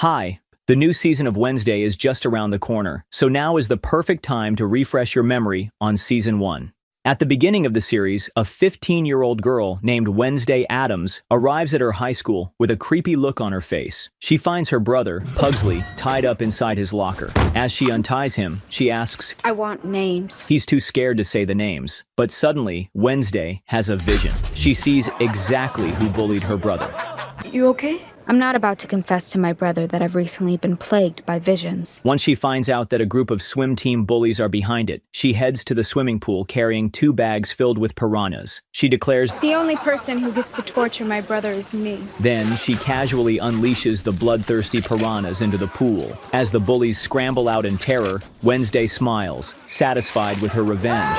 Hi, the new season of Wednesday is just around the corner, so now is the perfect time to refresh your memory on Season 1. At the beginning of the series, a 15-year-old girl named Wednesday Addams arrives at her high school with a creepy look on her face. She finds her brother, Pugsley, tied up inside his locker. As she unties him, she asks, "I want names." He's too scared to say the names, but suddenly, Wednesday has a vision. She sees exactly who bullied her brother. You okay? I'm not about to confess to my brother that I've recently been plagued by visions. Once she finds out that a group of swim team bullies are behind it, she heads to the swimming pool carrying 2 bags filled with piranhas. She declares, "The only person who gets to torture my brother is me." Then she casually unleashes the bloodthirsty piranhas into the pool. As the bullies scramble out in terror, Wednesday smiles, satisfied with her revenge.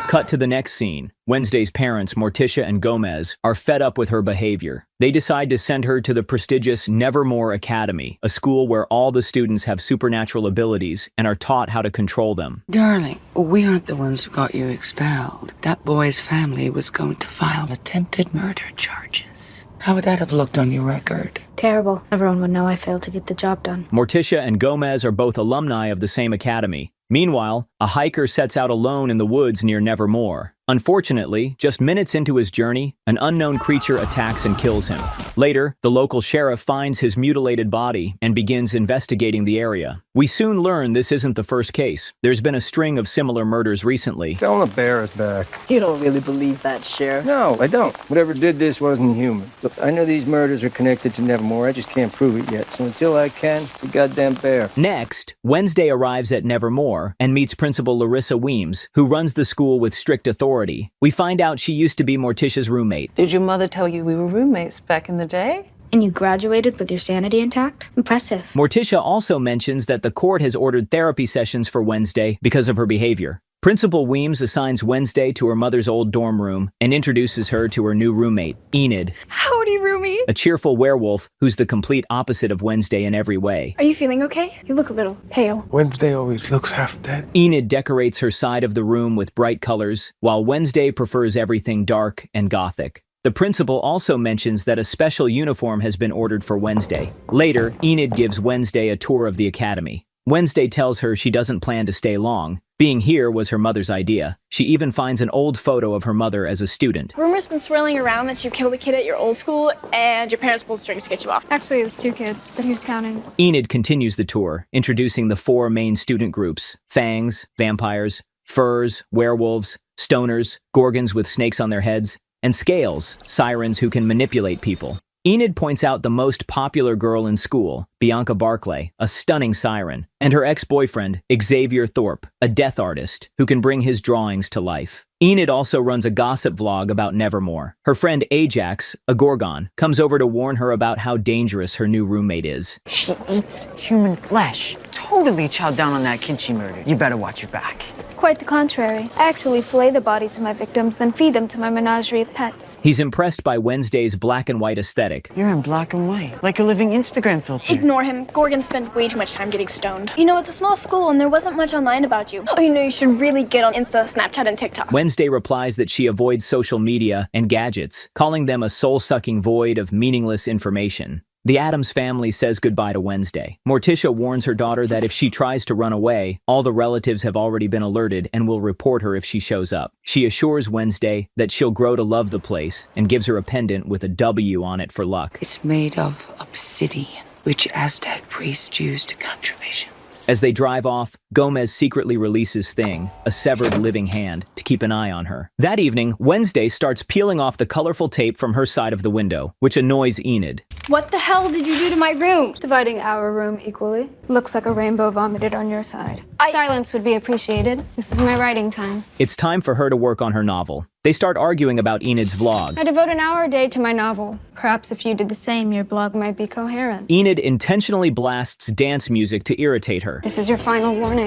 Cut to the next scene. Wednesday's parents, Morticia and Gomez, are fed up with her behavior. They decide to send her to the prestigious Nevermore Academy, a school where all the students have supernatural abilities and are taught how to control them. Darling, we aren't the ones who got you expelled. That boy's family was going to file attempted murder charges. How would that have looked on your record? Terrible. Everyone would know I failed to get the job done. Morticia and Gomez are both alumni of the same academy. Meanwhile, a hiker sets out alone in the woods near Nevermore. Unfortunately, just minutes into his journey, an unknown creature attacks and kills him. Later, the local sheriff finds his mutilated body and begins investigating the area. We soon learn this isn't the first case. There's been a string of similar murders recently. Tell the bear is back. You don't really believe that, Sheriff? No, I don't. Whatever did this wasn't human. Look, I know these murders are connected to Nevermore. I just can't prove it yet. So until I can, the goddamn bear. Next, Wednesday arrives at Nevermore and meets Principal Larissa Weems, who runs the school with strict authority. We find out she used to be Morticia's roommate. Did your mother tell you we were roommates back in the day? And you graduated with your sanity intact? Impressive. Morticia also mentions that the court has ordered therapy sessions for Wednesday because of her behavior. Principal Weems assigns Wednesday to her mother's old dorm room and introduces her to her new roommate, Enid, Howdy, roomie. a cheerful werewolf who's the complete opposite of Wednesday in every way. Are you feeling okay? You look a little pale. Wednesday always looks half dead. Enid decorates her side of the room with bright colors, while Wednesday prefers everything dark and gothic. The principal also mentions that a special uniform has been ordered for Wednesday. Later, Enid gives Wednesday a tour of the academy. Wednesday tells her she doesn't plan to stay long. Being here was her mother's idea. She even finds an old photo of her mother as a student. Rumors been swirling around that you killed a kid at your old school and your parents pulled strings to get you off. Actually, it was 2 kids, but who's counting? Enid continues the tour, introducing the 4 main student groups: fangs, vampires, furs, werewolves, stoners, gorgons with snakes on their heads, and scales, sirens who can manipulate people. Enid points out the most popular girl in school, Bianca Barclay, a stunning siren, and her ex-boyfriend, Xavier Thorpe, a death artist who can bring his drawings to life. Enid also runs a gossip vlog about Nevermore. Her friend Ajax, a gorgon, comes over to warn her about how dangerous her new roommate is. She eats human flesh. Totally chowed down on that kid she murdered. You better watch your back. Quite the contrary. I actually fillet the bodies of my victims, then feed them to my menagerie of pets. He's impressed by Wednesday's black and white aesthetic. You're in black and white, like a living Instagram filter. Ignore him. Gorgon spent way too much time getting stoned. You know, it's a small school and there wasn't much online about you. Oh, you know, you should really get on Insta, Snapchat, and TikTok. Wednesday replies that she avoids social media and gadgets, calling them a soul-sucking void of meaningless information. The Addams family says goodbye to Wednesday. Morticia warns her daughter that if she tries to run away, all the relatives have already been alerted and will report her if she shows up. She assures Wednesday that she'll grow to love the place and gives her a pendant with a W on it for luck. It's made of obsidian, which Aztec priests used to conjure visions. As they drive off, Gomez secretly releases Thing, a severed living hand, to keep an eye on her. That evening, Wednesday starts peeling off the colorful tape from her side of the window, which annoys Enid. What the hell did you do to my room? Dividing our room equally. Looks like a rainbow vomited on your side. Silence would be appreciated. This is my writing time. It's time for her to work on her novel. They start arguing about Enid's vlog. I devote an hour a day to my novel. Perhaps if you did the same, your blog might be coherent. Enid intentionally blasts dance music to irritate her. This is your final warning.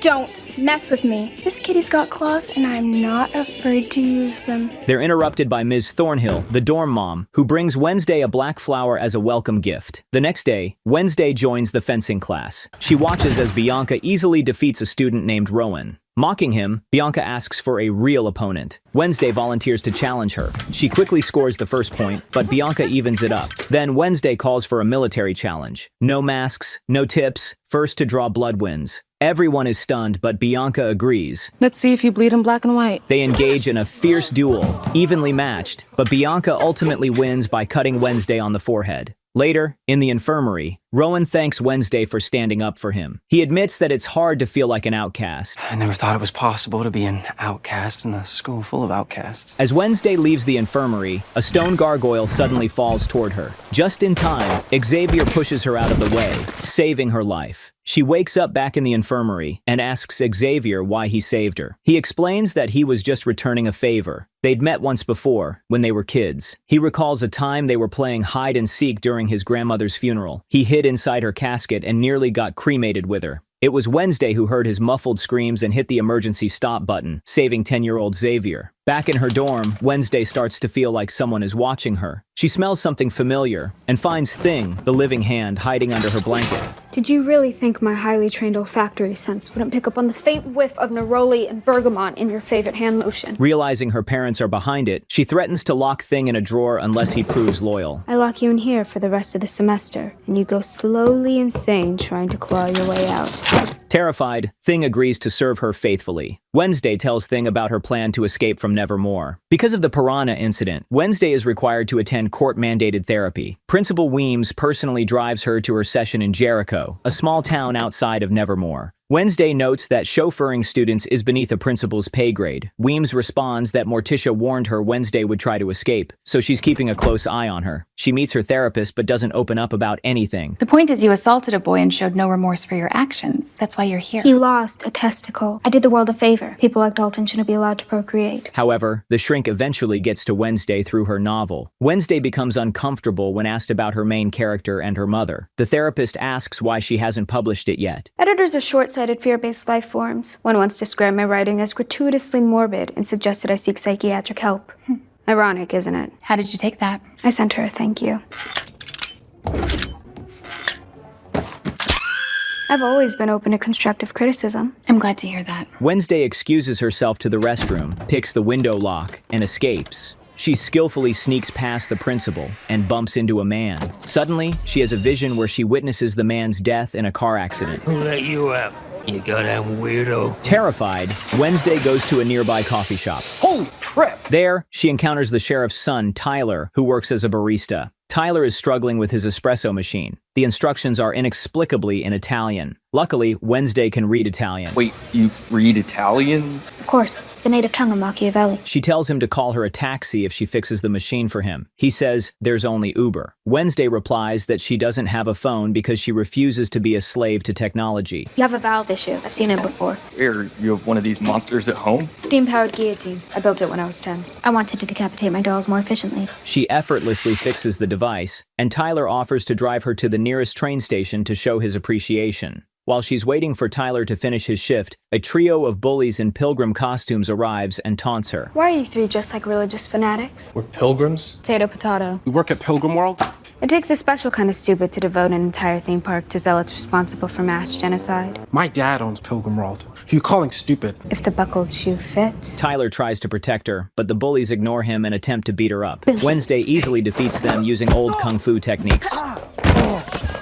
Don't mess with me. This kitty's got claws and I'm not afraid to use them. They're interrupted by Ms. Thornhill, the dorm mom, who brings Wednesday a black flower as a welcome gift. The next day, Wednesday joins the fencing class. She watches as Bianca easily defeats a student named Rowan. Mocking him, Bianca asks for a real opponent. Wednesday volunteers to challenge her. She quickly scores the first point, but Bianca evens it up. Then Wednesday calls for a military challenge. No masks, no tips, first to draw blood wins. Everyone is stunned, but Bianca agrees. Let's see if you bleed in black and white. They engage in a fierce duel, evenly matched, but Bianca ultimately wins by cutting Wednesday on the forehead. Later, in the infirmary, Rowan thanks Wednesday for standing up for him. He admits that it's hard to feel like an outcast. I never thought it was possible to be an outcast in a school full of outcasts. As Wednesday leaves the infirmary, a stone gargoyle suddenly falls toward her. Just in time, Xavier pushes her out of the way, saving her life. She wakes up back in the infirmary and asks Xavier why he saved her. He explains that he was just returning a favor. They'd met once before, when they were kids. He recalls a time they were playing hide and seek during his grandmother's funeral. He hid inside her casket and nearly got cremated with her. It was Wednesday who heard his muffled screams and hit the emergency stop button, saving 10-year-old Xavier. Back in her dorm, Wednesday starts to feel like someone is watching her. She smells something familiar and finds Thing, the living hand, hiding under her blanket. Did you really think my highly trained olfactory sense wouldn't pick up on the faint whiff of neroli and bergamot in your favorite hand lotion? Realizing her parents are behind it, she threatens to lock Thing in a drawer unless he proves loyal. I lock you in here for the rest of the semester, and you go slowly insane trying to claw your way out. Terrified, Thing agrees to serve her faithfully. Wednesday tells Thing about her plan to escape from Nevermore. Because of the piranha incident, Wednesday is required to attend court-mandated therapy. Principal Weems personally drives her to her session in Jericho, a small town outside of Nevermore. Wednesday notes that chauffeuring students is beneath a principal's pay grade. Weems responds that Morticia warned her Wednesday would try to escape, so she's keeping a close eye on her. She meets her therapist but doesn't open up about anything. The point is you assaulted a boy and showed no remorse for your actions. That's why you're here. He lost a testicle. I did the world a favor. People like Dalton shouldn't be allowed to procreate. However, the shrink eventually gets to Wednesday through her novel. Wednesday becomes uncomfortable when asked about her main character and her mother. The therapist asks why she hasn't published it yet. Editors are short-sighted, fear-based life forms. One once described my writing as gratuitously morbid and suggested I seek psychiatric help. Ironic, isn't it? How did you take that? I sent her a thank you. I've always been open to constructive criticism. I'm glad to hear that. Wednesday excuses herself to the restroom, picks the window lock, and escapes. She skillfully sneaks past the principal and bumps into a man. Suddenly, she has a vision where she witnesses the man's death in a car accident. Who let you out? You goddamn weirdo. Terrified, Wednesday goes to a nearby coffee shop. Holy crap! There, she encounters the sheriff's son, Tyler, who works as a barista. Tyler is struggling with his espresso machine. The instructions are inexplicably in Italian. Luckily, Wednesday can read Italian. Wait, you read Italian? Of course, it's a native tongue of Machiavelli. She tells him to call her a taxi if she fixes the machine for him. He says there's only Uber. Wednesday replies that she doesn't have a phone because she refuses to be a slave to technology. You have a valve issue. I've seen it before. Here, you have one of these monsters at home? Steam-powered guillotine. I built it when I was 10. I wanted to decapitate my dolls more efficiently. She effortlessly fixes the device, and Tyler offers to drive her to the nearest train station to show his appreciation. While she's waiting for Tyler to finish his shift, a trio of bullies in pilgrim costumes arrives and taunts her. Why are you three just like religious fanatics? We're pilgrims. Potato, potato. We work at Pilgrim World. It takes a special kind of stupid to devote an entire theme park to zealots responsible for mass genocide. My dad owns Pilgrim World. Who you calling stupid? If the buckled shoe fits. Tyler tries to protect her, but the bullies ignore him and attempt to beat her up. Wednesday easily defeats them using old kung fu techniques.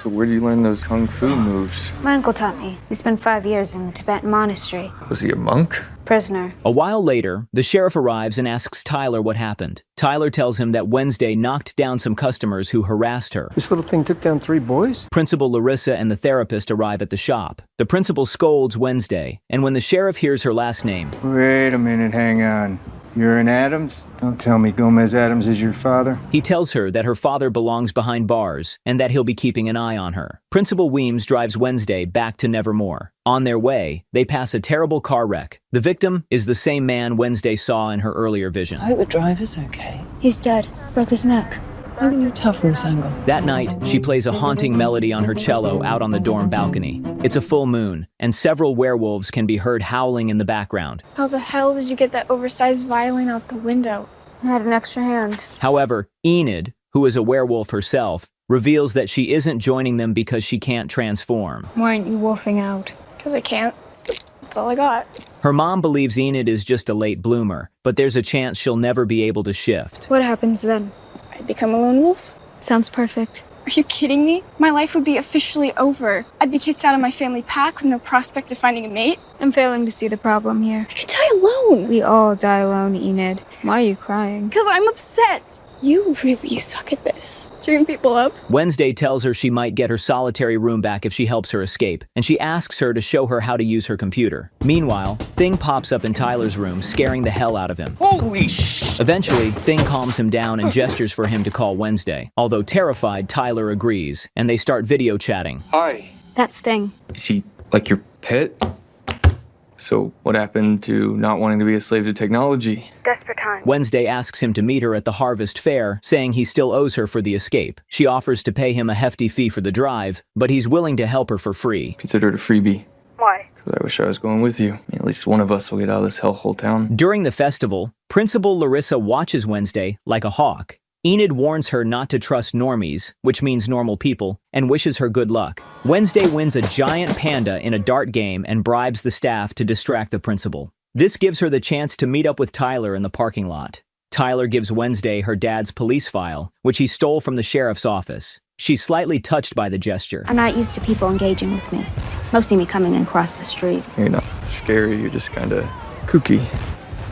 So where did you learn those kung fu moves? My uncle taught me. He spent 5 years in the Tibetan monastery. Was he a monk? Prisoner. A while later, the sheriff arrives and asks Tyler what happened. Tyler tells him that Wednesday knocked down some customers who harassed her. This little thing took down 3 boys? Principal Larissa and the therapist arrive at the shop. The principal scolds Wednesday, and when the sheriff hears her last name... Wait a minute, hang on. You're an Addams? Don't tell me Gomez Addams is your father. He tells her that her father belongs behind bars and that he'll be keeping an eye on her. Principal Weems drives Wednesday back to Nevermore. On their way, they pass a terrible car wreck. The victim is the same man Wednesday saw in her earlier vision. I hope the driver's okay. He's dead. Broke his neck. I think you're tough from this angle. That night, she plays a haunting melody on her cello out on the dorm balcony. It's a full moon, and several werewolves can be heard howling in the background. How the hell did you get that oversized violin out the window? I had an extra hand. However, Enid, who is a werewolf herself, reveals that she isn't joining them because she can't transform. Why aren't you wolfing out? Because I can't. That's all I got. Her mom believes Enid is just a late bloomer, but there's a chance she'll never be able to shift. What happens then? I'd become a lone wolf. Sounds perfect. Are you kidding me? My life would be officially over. I'd be kicked out of my family pack with no prospect of finding a mate. I'm failing to see the problem here. I could die alone. We all die alone, Enid. Why are you crying? Because I'm upset. You really suck at this. Cheering people up. Wednesday tells her she might get her solitary room back if she helps her escape, and she asks her to show her how to use her computer. Meanwhile, Thing pops up in Tyler's room, scaring the hell out of him. Holy sh! Eventually, Thing calms him down and gestures for him to call Wednesday. Although terrified, Tyler agrees, and they start video chatting. Hi. That's Thing. Is he like your pet? So what happened to not wanting to be a slave to technology? Desperate times. Wednesday asks him to meet her at the Harvest Fair, saying he still owes her for the escape. She offers to pay him a hefty fee for the drive, but he's willing to help her for free. Consider it a freebie. Why? Because I wish I was going with you. I mean, at least one of us will get out of this hellhole town. During the festival, Principal Larissa watches Wednesday like a hawk. Enid warns her not to trust normies, which means normal people, and wishes her good luck. Wednesday wins a giant panda in a dart game and bribes the staff to distract the principal. This gives her the chance to meet up with Tyler in the parking lot. Tyler gives Wednesday her dad's police file, which he stole from the sheriff's office. She's slightly touched by the gesture. I'm not used to people engaging with me. Mostly me coming in across the street. You're not scary, you're just kinda kooky.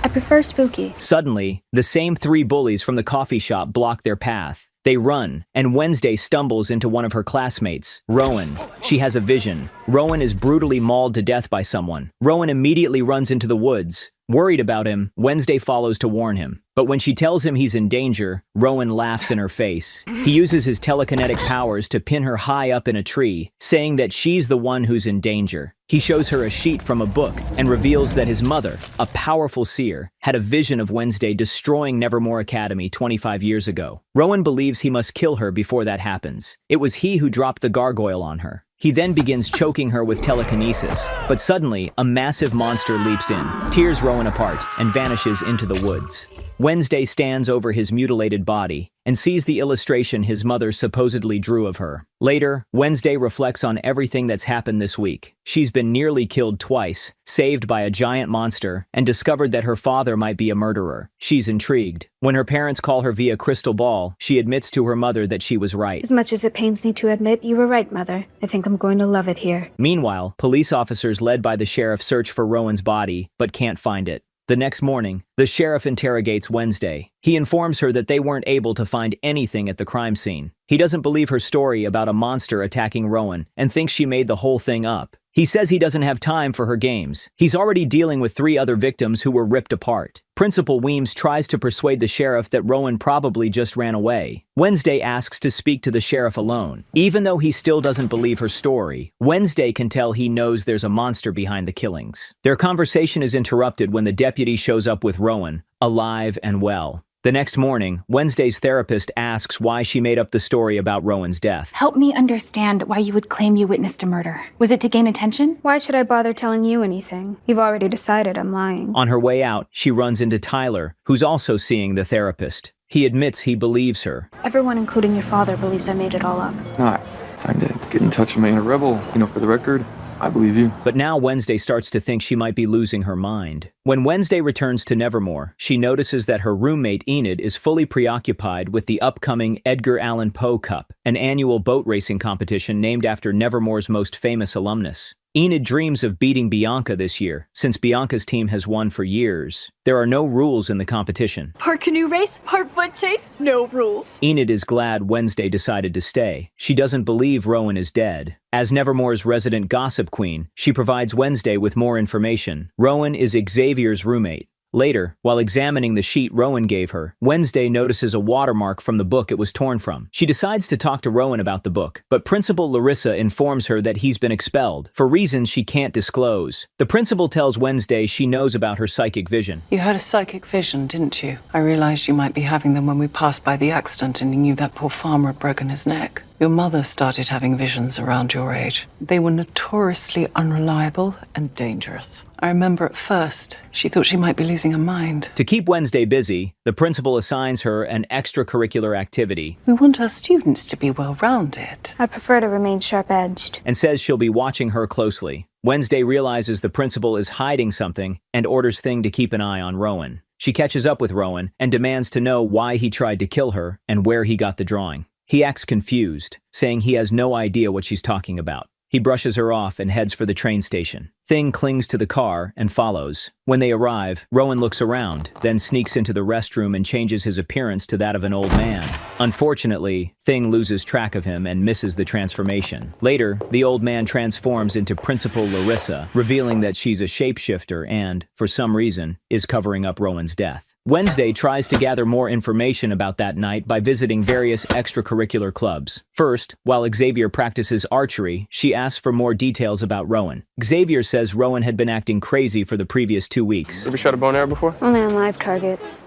I prefer spooky. Suddenly, the same three bullies from the coffee shop block their path. They run, and Wednesday stumbles into one of her classmates, Rowan. She has a vision. Rowan is brutally mauled to death by someone. Rowan immediately runs into the woods. Worried about him, Wednesday follows to warn him. But when she tells him he's in danger, Rowan laughs in her face. He uses his telekinetic powers to pin her high up in a tree, saying that she's the one who's in danger. He shows her a sheet from a book and reveals that his mother, a powerful seer, had a vision of Wednesday destroying Nevermore Academy 25 years ago. Rowan believes he must kill her before that happens. It was he who dropped the gargoyle on her. He then begins choking her with telekinesis, but suddenly, a massive monster leaps in, tears Rowan apart, and vanishes into the woods. Wednesday stands over his mutilated body and sees the illustration his mother supposedly drew of her. Later, Wednesday reflects on everything that's happened this week. She's been nearly killed twice, saved by a giant monster, and discovered that her father might be a murderer. She's intrigued. When her parents call her via crystal ball, she admits to her mother that she was right. As much as it pains me to admit, you were right, Mother. I think I'm going to love it here. Meanwhile, police officers led by the sheriff search for Rowan's body, but can't find it. The next morning, the sheriff interrogates Wednesday. He informs her that they weren't able to find anything at the crime scene. He doesn't believe her story about a monster attacking Rowan and thinks she made the whole thing up. He says he doesn't have time for her games. He's already dealing with 3 other victims who were ripped apart. Principal Weems tries to persuade the sheriff that Rowan probably just ran away. Wednesday asks to speak to the sheriff alone. Even though he still doesn't believe her story, Wednesday can tell he knows there's a monster behind the killings. Their conversation is interrupted when the deputy shows up with Rowan, alive and well. The next morning, Wednesday's therapist asks why she made up the story about Rowan's death. Help me understand why you would claim you witnessed a murder. Was it to gain attention? Why should I bother telling you anything? You've already decided I'm lying. On her way out, she runs into Tyler, who's also seeing the therapist. He admits he believes her. Everyone, including your father, believes I made it all up. Not time to get in touch with me and a rebel. For the record, I believe you. But now Wednesday starts to think she might be losing her mind. When Wednesday returns to Nevermore, she notices that her roommate Enid is fully preoccupied with the upcoming Edgar Allan Poe Cup, an annual boat racing competition named after Nevermore's most famous alumnus. Enid dreams of beating Bianca this year, since Bianca's team has won for years. There are no rules in the competition. Part canoe race, part foot chase, no rules. Enid is glad Wednesday decided to stay. She doesn't believe Rowan is dead. As Nevermore's resident gossip queen, she provides Wednesday with more information. Rowan is Xavier's roommate. Later, while examining the sheet Rowan gave her, Wednesday notices a watermark from the book it was torn from. She decides to talk to Rowan about the book, but Principal Larissa informs her that he's been expelled, for reasons she can't disclose. The principal tells Wednesday she knows about her psychic vision. You had a psychic vision, didn't you? I realized you might be having them when we passed by the accident and you knew that poor farmer had broken his neck. Your mother started having visions around your age. They were notoriously unreliable and dangerous. I remember at first, she thought she might be losing her mind. To keep Wednesday busy, the principal assigns her an extracurricular activity. We want our students to be well-rounded. I'd prefer to remain sharp-edged. And says she'll be watching her closely. Wednesday realizes the principal is hiding something and orders Thing to keep an eye on Rowan. She catches up with Rowan and demands to know why he tried to kill her and where he got the drawing. He acts confused, saying he has no idea what she's talking about. He brushes her off and heads for the train station. Thing clings to the car and follows. When they arrive, Rowan looks around, then sneaks into the restroom and changes his appearance to that of an old man. Unfortunately, Thing loses track of him and misses the transformation. Later, the old man transforms into Principal Larissa, revealing that she's a shapeshifter and, for some reason, is covering up Rowan's death. Wednesday tries to gather more information about that night by visiting various extracurricular clubs. First, while Xavier practices archery, she asks for more details about Rowan. Xavier says Rowan had been acting crazy for the previous 2 weeks. Ever shot a bow and arrow before? Only on live targets.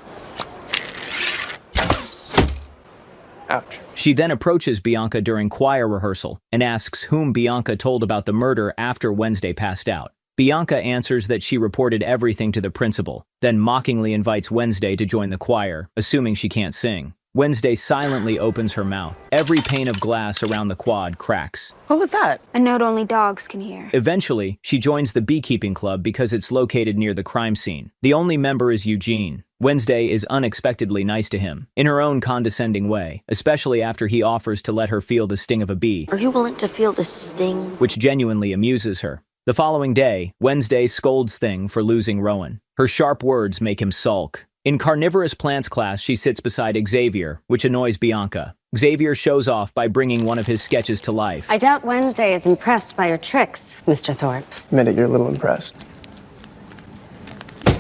Ouch. She then approaches Bianca during choir rehearsal and asks whom Bianca told about the murder after Wednesday passed out. Bianca answers that she reported everything to the principal, then mockingly invites Wednesday to join the choir, assuming she can't sing. Wednesday silently opens her mouth. Every pane of glass around the quad cracks. What was that? A note only dogs can hear. Eventually, she joins the beekeeping club because it's located near the crime scene. The only member is Eugene. Wednesday is unexpectedly nice to him, in her own condescending way, especially after he offers to let her feel the sting of a bee. Are you willing to feel the sting? Which genuinely amuses her. The following day, Wednesday scolds Thing for losing Rowan. Her sharp words make him sulk. In carnivorous plants class, she sits beside Xavier, which annoys Bianca. Xavier shows off by bringing one of his sketches to life. I doubt Wednesday is impressed by your tricks, Mr. Thorpe. Admit it, you're a little impressed.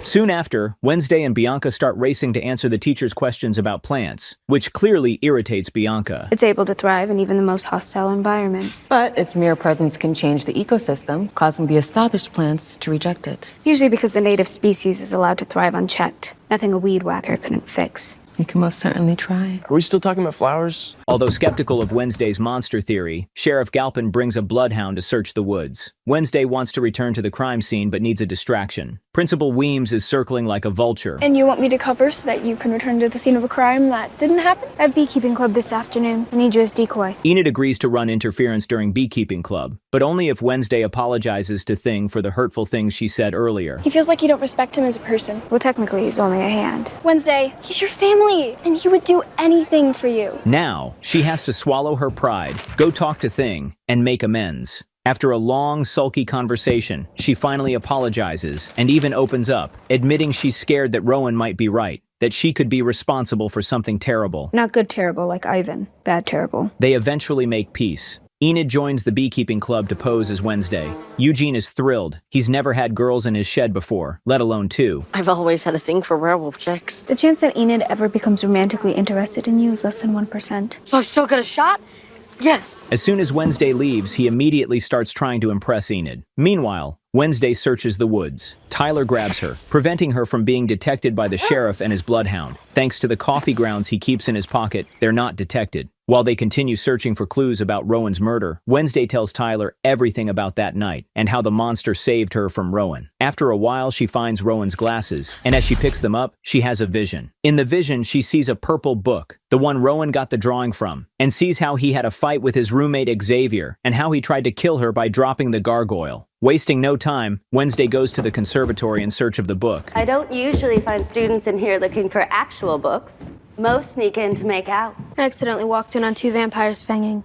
Soon after, Wednesday and Bianca start racing to answer the teacher's questions about plants, which clearly irritates Bianca. It's able to thrive in even the most hostile environments. But its mere presence can change the ecosystem, causing the established plants to reject it. Usually because the native species is allowed to thrive unchecked. Nothing a weed whacker couldn't fix. You can most certainly try. Are we still talking about flowers? Although skeptical of Wednesday's monster theory, Sheriff Galpin brings a bloodhound to search the woods. Wednesday wants to return to the crime scene but needs a distraction. Principal Weems is circling like a vulture. And you want me to cover so that you can return to the scene of a crime that didn't happen? At beekeeping club this afternoon. I need you as decoy. Enid agrees to run interference during beekeeping club, but only if Wednesday apologizes to Thing for the hurtful things she said earlier. He feels like you don't respect him as a person. Well, technically, he's only a hand. Wednesday, he's your family, and he would do anything for you. Now, she has to swallow her pride, go talk to Thing, and make amends. After a long, sulky conversation, she finally apologizes and even opens up, admitting she's scared that Rowan might be right, that she could be responsible for something terrible. Not good terrible like Ivan. Bad terrible. They eventually make peace. Enid joins the beekeeping club to pose as Wednesday. Eugene is thrilled. He's never had girls in his shed before, let alone 2. I've always had a thing for werewolf chicks. The chance that Enid ever becomes romantically interested in you is less than 1%. So I've still got a shot? Yes. As soon as Wednesday leaves, he immediately starts trying to impress Enid. Meanwhile, Wednesday searches the woods. Tyler grabs her, preventing her from being detected by the sheriff and his bloodhound. Thanks to the coffee grounds he keeps in his pocket, they're not detected. While they continue searching for clues about Rowan's murder, Wednesday tells Tyler everything about that night and how the monster saved her from Rowan. After a while, she finds Rowan's glasses, and as she picks them up, she has a vision. In the vision, she sees a purple book, the one Rowan got the drawing from, and sees how he had a fight with his roommate Xavier and how he tried to kill her by dropping the gargoyle. Wasting no time, Wednesday goes to the conservatory in search of the book. I don't usually find students in here looking for actual books. Most sneak in to make out. I accidentally walked in on 2 vampires fanging.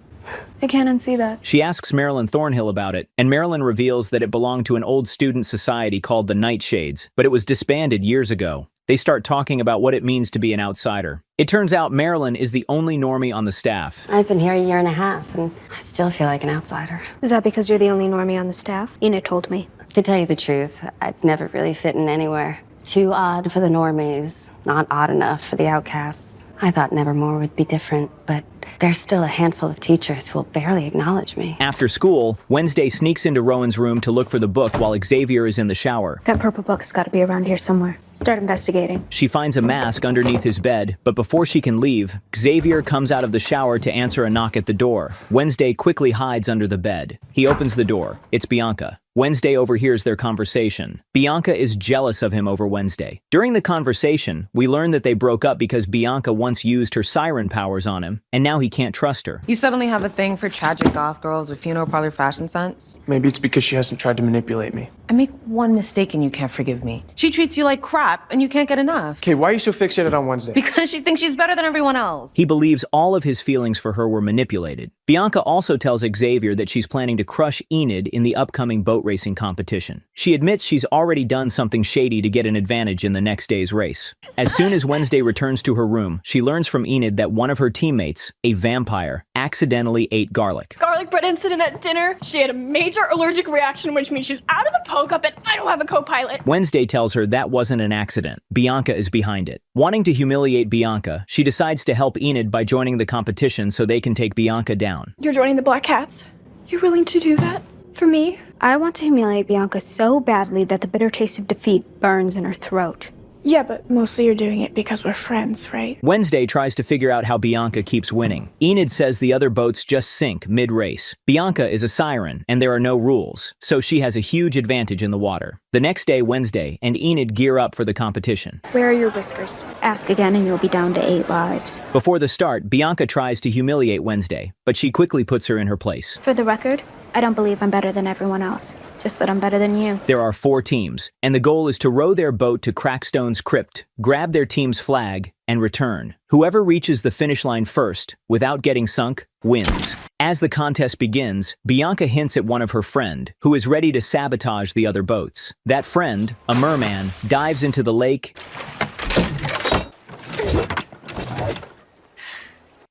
I can't unsee that. She asks Marilyn Thornhill about it, and Marilyn reveals that it belonged to an old student society called the Nightshades, but it was disbanded years ago. They start talking about what it means to be an outsider. It turns out Marilyn is the only normie on the staff. I've been here a year and a half, and I still feel like an outsider. Is that because you're the only normie on the staff? Enid told me. To tell you the truth, I've never really fit in anywhere. Too odd for the normies, not odd enough for the outcasts. I thought Nevermore would be different, but there's still a handful of teachers who will barely acknowledge me. After school, Wednesday sneaks into Rowan's room to look for the book while Xavier is in the shower. That purple book's got to be around here somewhere. Start investigating. She finds a mask underneath his bed, but before she can leave, Xavier comes out of the shower to answer a knock at the door. Wednesday quickly hides under the bed. He opens the door. It's Bianca. Wednesday overhears their conversation. Bianca is jealous of him over Wednesday. During the conversation, we learn that they broke up because Bianca once used her siren powers on him, and now he can't trust her. You suddenly have a thing for tragic goth girls with funeral parlor fashion sense? Maybe it's because she hasn't tried to manipulate me. I make one mistake and you can't forgive me. She treats you like crap and you can't get enough. Okay, why are you so fixated on Wednesday? Because she thinks she's better than everyone else. He believes all of his feelings for her were manipulated. Bianca also tells Xavier that she's planning to crush Enid in the upcoming boat racing competition. She admits she's already done something shady to get an advantage in the next day's race. As soon as Wednesday returns to her room, she learns from Enid that one of her teammates, a vampire, accidentally ate garlic. Garlic bread incident at dinner. She had a major allergic reaction, which means she's out of the po-cup and I don't have a co-pilot. Wednesday tells her that wasn't an accident. Bianca is behind it. Wanting to humiliate Bianca, she decides to help Enid by joining the competition so they can take Bianca down. You're joining the Black Cats? You're willing to do that? For me? I want to humiliate Bianca so badly that the bitter taste of defeat burns in her throat. Yeah, but mostly you're doing it because we're friends, right? Wednesday tries to figure out how Bianca keeps winning. Enid says the other boats just sink mid-race. Bianca is a siren, and there are no rules, so she has a huge advantage in the water. The next day, Wednesday, and Enid gear up for the competition. Where are your whiskers? Ask again and you'll be down to 8 lives. Before the start, Bianca tries to humiliate Wednesday, but she quickly puts her in her place. For the record, I don't believe I'm better than everyone else. Just that I'm better than you. There are 4 teams, and the goal is to row their boat to Crackstone's crypt, grab their team's flag, and return. Whoever reaches the finish line first, without getting sunk, wins. As the contest begins, Bianca hints at one of her friend, who is ready to sabotage the other boats. That friend, a merman, dives into the lake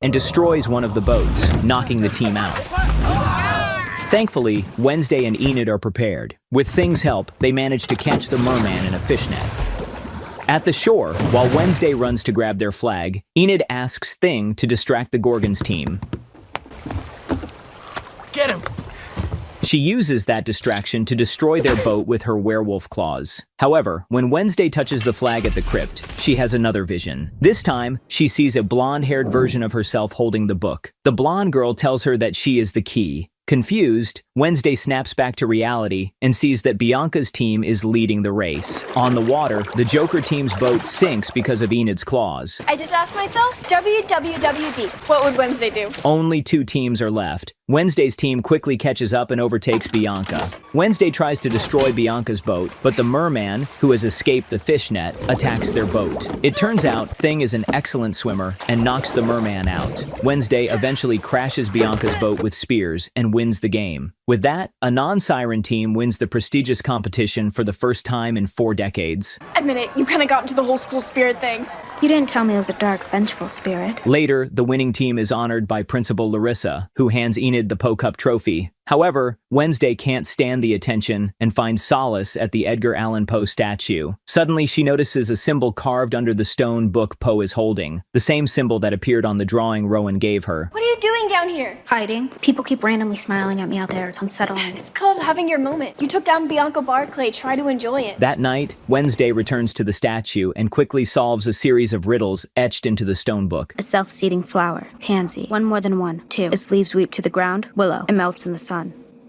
and destroys one of the boats, knocking the team out. Thankfully, Wednesday and Enid are prepared. With Thing's help, they manage to catch the merman in a fishnet. At the shore, while Wednesday runs to grab their flag, Enid asks Thing to distract the Gorgon's team. Get him! She uses that distraction to destroy their boat with her werewolf claws. However, when Wednesday touches the flag at the crypt, she has another vision. This time, she sees a blonde-haired version of herself holding the book. The blonde girl tells her that she is the key. Confused, Wednesday snaps back to reality and sees that Bianca's team is leading the race. On the water, the Joker team's boat sinks because of Enid's claws. I just asked myself, WWWD. What would Wednesday do? Only 2 teams are left. Wednesday's team quickly catches up and overtakes Bianca. Wednesday tries to destroy Bianca's boat, but the merman, who has escaped the fishnet, attacks their boat. It turns out Thing is an excellent swimmer and knocks the merman out. Wednesday eventually crashes Bianca's boat with spears and wins the game. With that, a non-siren team wins the prestigious competition for the first time in 4 decades. Admit it, you kind of got into the whole school spirit thing. You didn't tell me it was a dark, vengeful spirit. Later, the winning team is honored by Principal Larissa, who hands Enid the Po-Cup trophy. However, Wednesday can't stand the attention and finds solace at the Edgar Allan Poe statue. Suddenly, she notices a symbol carved under the stone book Poe is holding, the same symbol that appeared on the drawing Rowan gave her. What are you doing down here? Hiding. People keep randomly smiling at me out there. It's unsettling. It's called having your moment. You took down Bianca Barclay. Try to enjoy it. That night, Wednesday returns to the statue and quickly solves a series of riddles etched into the stone book. A self-seeding flower. Pansy. 1 more than 1. 2. Its leaves weep to the ground. Willow. It melts in the sun.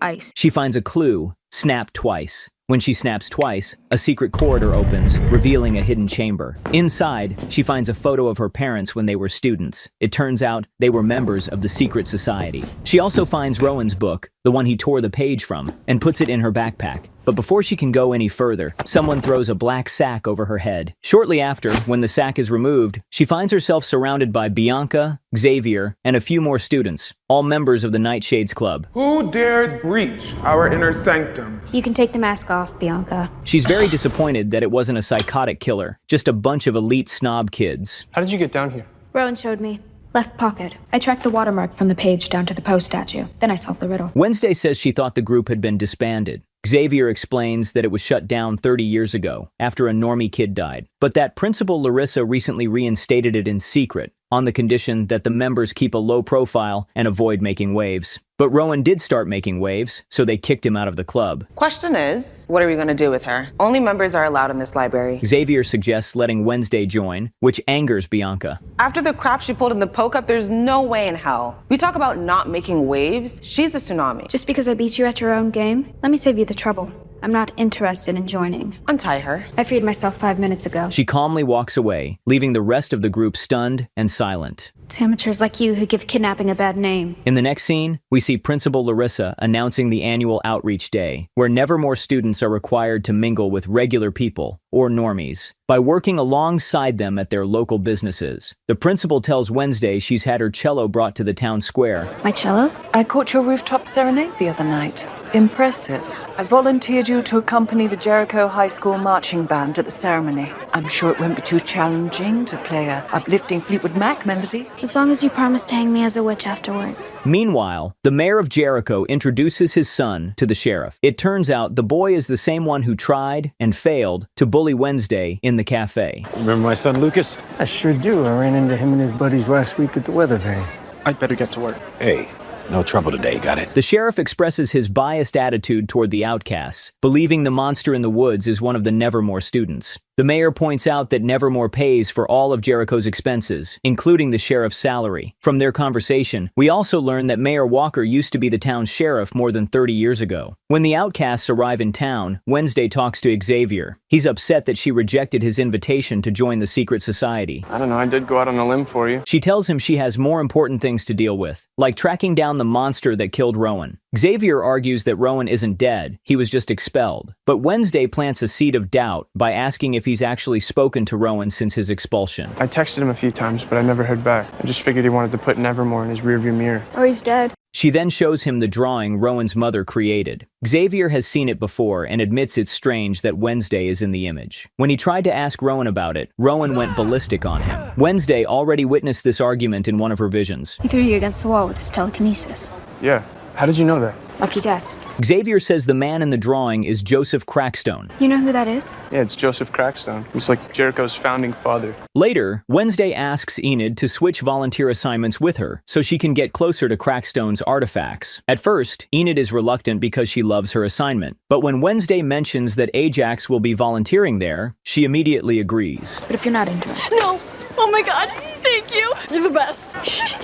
Ice. She finds a clue. Snap twice. When she snaps twice, a secret corridor opens, revealing a hidden chamber. Inside, she finds a photo of her parents when they were students. It turns out they were members of the secret society. She also finds Rowan's book, the one he tore the page from, and puts it in her backpack. But before she can go any further, someone throws a black sack over her head. Shortly after, when the sack is removed, she finds herself surrounded by Bianca, Xavier, and a few more students, all members of the Nightshades Club. Who dares breach our inner sanctum? You can take the mask off, Bianca. She's very disappointed that it wasn't a psychotic killer, just a bunch of elite snob kids. How did you get down here? Rowan showed me. Left pocket. I tracked the watermark from the page down to the Poe statue. Then I solved the riddle. Wednesday says she thought the group had been disbanded. Xavier explains that it was shut down 30 years ago, after a normie kid died, but that Principal Larissa recently reinstated it in secret. on the condition that the members keep a low profile and avoid making waves. But Rowan did start making waves, so they kicked him out of the club. Question is, what are we going to do with her? Only members are allowed in this library. Xavier suggests letting Wednesday join, which angers Bianca. After the crap she pulled in the poke-up, there's no way in hell. We talk about not making waves, she's a tsunami. Just because I beat you at your own game, let me save you the trouble. I'm not interested in joining. Untie her. I freed myself 5 minutes ago. She calmly walks away, leaving the rest of the group stunned and silent. It's amateurs like you who give kidnapping a bad name. In the next scene, we see Principal Larissa announcing the annual Outreach Day, where Nevermore students are required to mingle with regular people, or normies, by working alongside them at their local businesses. The principal tells Wednesday she's had her cello brought to the town square. My cello? I caught your rooftop serenade the other night. Impressive. I volunteered you to accompany the Jericho High School marching band at the ceremony. I'm sure it won't be too challenging to play a uplifting Fleetwood Mac melody. As long as you promise to hang me as a witch afterwards. Meanwhile, the mayor of Jericho introduces his son to the sheriff. It turns out the boy is the same one who tried and failed to bully Wednesday in the cafe. Remember my son Lucas? I sure do. I ran into him and his buddies last week at the weather vane. I'd better get to work. Hey, no trouble today, got it? The sheriff expresses his biased attitude toward the outcasts, believing the monster in the woods is one of the Nevermore students. The mayor points out that Nevermore pays for all of Jericho's expenses, including the sheriff's salary. From their conversation, we also learn that Mayor Walker used to be the town's sheriff more than 30 years ago. When the outcasts arrive in town, Wednesday talks to Xavier. He's upset that she rejected his invitation to join the secret society. I don't know, I did go out on a limb for you. She tells him she has more important things to deal with, like tracking down the monster that killed Rowan. Xavier argues that Rowan isn't dead, he was just expelled. But Wednesday plants a seed of doubt by asking if he's actually spoken to Rowan since his expulsion. I texted him a few times, but I never heard back. I just figured he wanted to put Nevermore in his rearview mirror. Or he's dead. She then shows him the drawing Rowan's mother created. Xavier has seen it before and admits it's strange that Wednesday is in the image. When he tried to ask Rowan about it, Rowan went ballistic on him. Wednesday already witnessed this argument in one of her visions. He threw you against the wall with his telekinesis. Yeah, how did you know that? Lucky guess. Xavier says the man in the drawing is Joseph Crackstone. You know who that is? Yeah, it's Joseph Crackstone. He's like Jericho's founding father. Later, Wednesday asks Enid to switch volunteer assignments with her so she can get closer to Crackstone's artifacts. At first, Enid is reluctant because she loves her assignment. But when Wednesday mentions that Ajax will be volunteering there, she immediately agrees. But if you're not interested... No! Oh my god! Thank you! You're the best!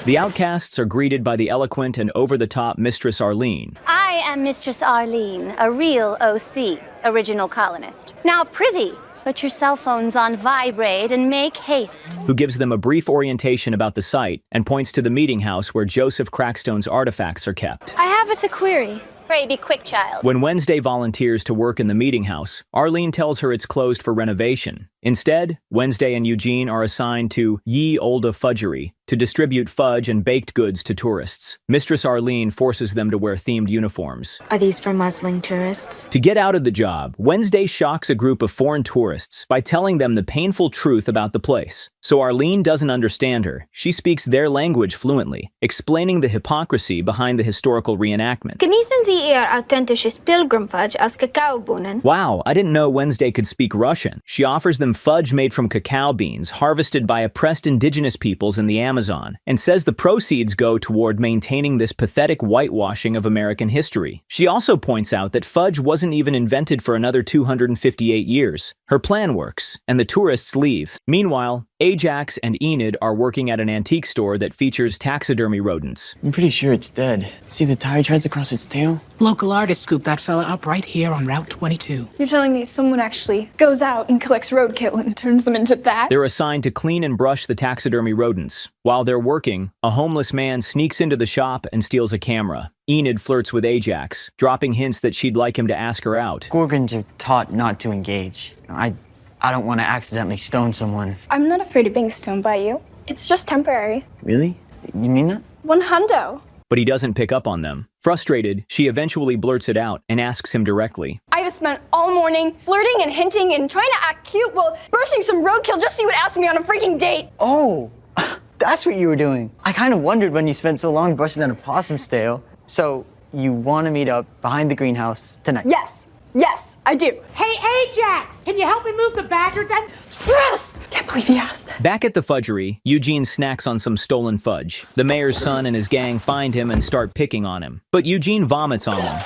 The outcasts are greeted by the eloquent and over-the-top Mistress Arlene. I am Mistress Arlene, a real OC, original colonist. Now prithee, put your cell phones on vibrate and make haste. Who gives them a brief orientation about the site and points to the meeting house where Joseph Crackstone's artifacts are kept. I have a query. Pray be quick, child. When Wednesday volunteers to work in the meeting house, Arlene tells her it's closed for renovation. Instead, Wednesday and Eugene are assigned to Ye Olde Fudgery to distribute fudge and baked goods to tourists. Mistress Arlene forces them to wear themed uniforms. Are these for Muslim tourists? To get out of the job, Wednesday shocks a group of foreign tourists by telling them the painful truth about the place. So Arlene doesn't understand her. She speaks their language fluently, explaining the hypocrisy behind the historical reenactment. Genießen Sie Ihr authentisches Pilgrimfudge aus Kakaobohnen. Wow, I didn't know Wednesday could speak Russian. She offers them fudge made from cacao beans harvested by oppressed indigenous peoples in the Amazon, and says the proceeds go toward maintaining this pathetic whitewashing of American history. She also points out that fudge wasn't even invented for another 258 years. Her plan works, and the tourists leave. Meanwhile, Ajax and Enid are working at an antique store that features taxidermy rodents. I'm pretty sure it's dead. See the tire treads across its tail? Local artists scooped that fella up right here on Route 22. You're telling me someone actually goes out and collects roadkill and turns them into that? They're assigned to clean and brush the taxidermy rodents. While they're working, a homeless man sneaks into the shop and steals a camera. Enid flirts with Ajax, dropping hints that she'd like him to ask her out. Gorgons are taught not to engage. I don't want to accidentally stone someone. I'm not afraid of being stoned by you. It's just temporary. Really? You mean that? 100. But he doesn't pick up on them. Frustrated, she eventually blurts it out and asks him directly. I've spent all morning flirting and hinting and trying to act cute while brushing some roadkill just so you would ask me on a freaking date. Oh, that's what you were doing. I kind of wondered when you spent so long brushing down a possum's tail. So you want to meet up behind the greenhouse tonight? Yes. Yes, I do. Hey, Ajax! Can you help me move the badger then? Yes! Can't believe he asked. Back at the fudgery, Eugene snacks on some stolen fudge. The mayor's son and his gang find him and start picking on him. But Eugene vomits on them.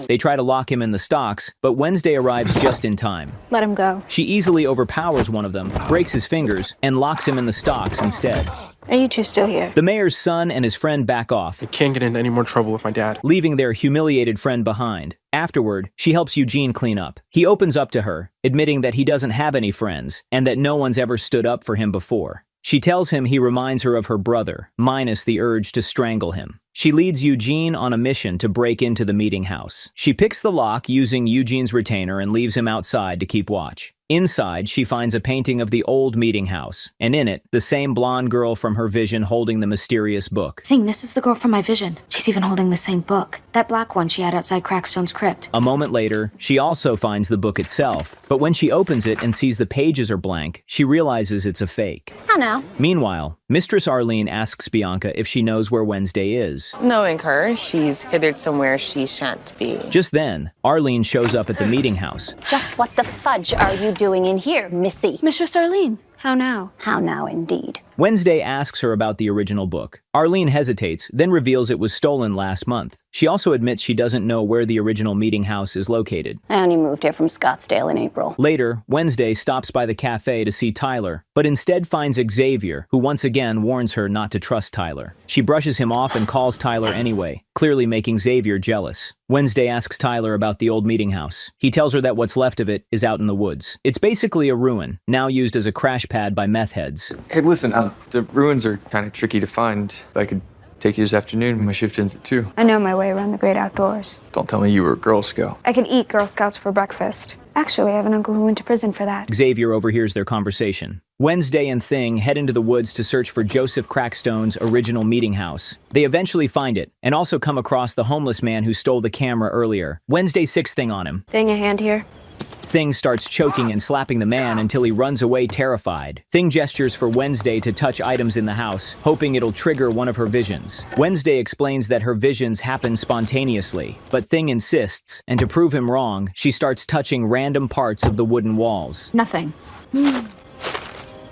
They try to lock him in the stocks, but Wednesday arrives just in time. Let him go. She easily overpowers one of them, breaks his fingers, and locks him in the stocks instead. Are you two still here? The mayor's son and his friend back off. I can't get into any more trouble with my dad. Leaving their humiliated friend behind. Afterward, she helps Eugene clean up. He opens up to her, admitting that he doesn't have any friends, and that no one's ever stood up for him before. She tells him he reminds her of her brother, minus the urge to strangle him. She leads Eugene on a mission to break into the meeting house. She picks the lock using Eugene's retainer and leaves him outside to keep watch. Inside, she finds a painting of the old meeting house, and in it, the same blonde girl from her vision holding the mysterious book. This is the girl from my vision. She's even holding the same book. That black one she had outside Crackstone's crypt. A moment later, she also finds the book itself, but when she opens it and sees the pages are blank, she realizes it's a fake. How now? Meanwhile, Mistress Arlene asks Bianca if she knows where Wednesday is. Knowing her, she's hithered somewhere she shan't be. Just then, Arlene shows up at the meeting house. Just what the fudge are you doing in here, Missy? Mistress Arlene, how now? How now, indeed. Wednesday asks her about the original book. Arlene hesitates, then reveals it was stolen last month. She also admits she doesn't know where the original meeting house is located. I only moved here from Scottsdale in April. Later, Wednesday stops by the cafe to see Tyler, but instead finds Xavier, who once again warns her not to trust Tyler. She brushes him off and calls Tyler anyway, clearly making Xavier jealous. Wednesday asks Tyler about the old meeting house. He tells her that what's left of it is out in the woods. It's basically a ruin, now used as a crash pad by meth heads. Hey, listen, the ruins are kind of tricky to find. I could take you this afternoon. My shift ends at 2. I know my way around the great outdoors. Don't tell me you were a Girl Scout. I could eat Girl Scouts for breakfast. Actually, I have an uncle who went to prison for that. Xavier overhears their conversation. Wednesday and Thing head into the woods to search for Joseph Crackstone's original meeting house. They eventually find it, and also come across the homeless man who stole the camera earlier. Wednesday sicks Thing on him. Thing, a hand here? Thing starts choking and slapping the man until he runs away terrified. Thing gestures for Wednesday to touch items in the house, hoping it'll trigger one of her visions. Wednesday explains that her visions happen spontaneously, but Thing insists, and to prove him wrong, she starts touching random parts of the wooden walls. Nothing.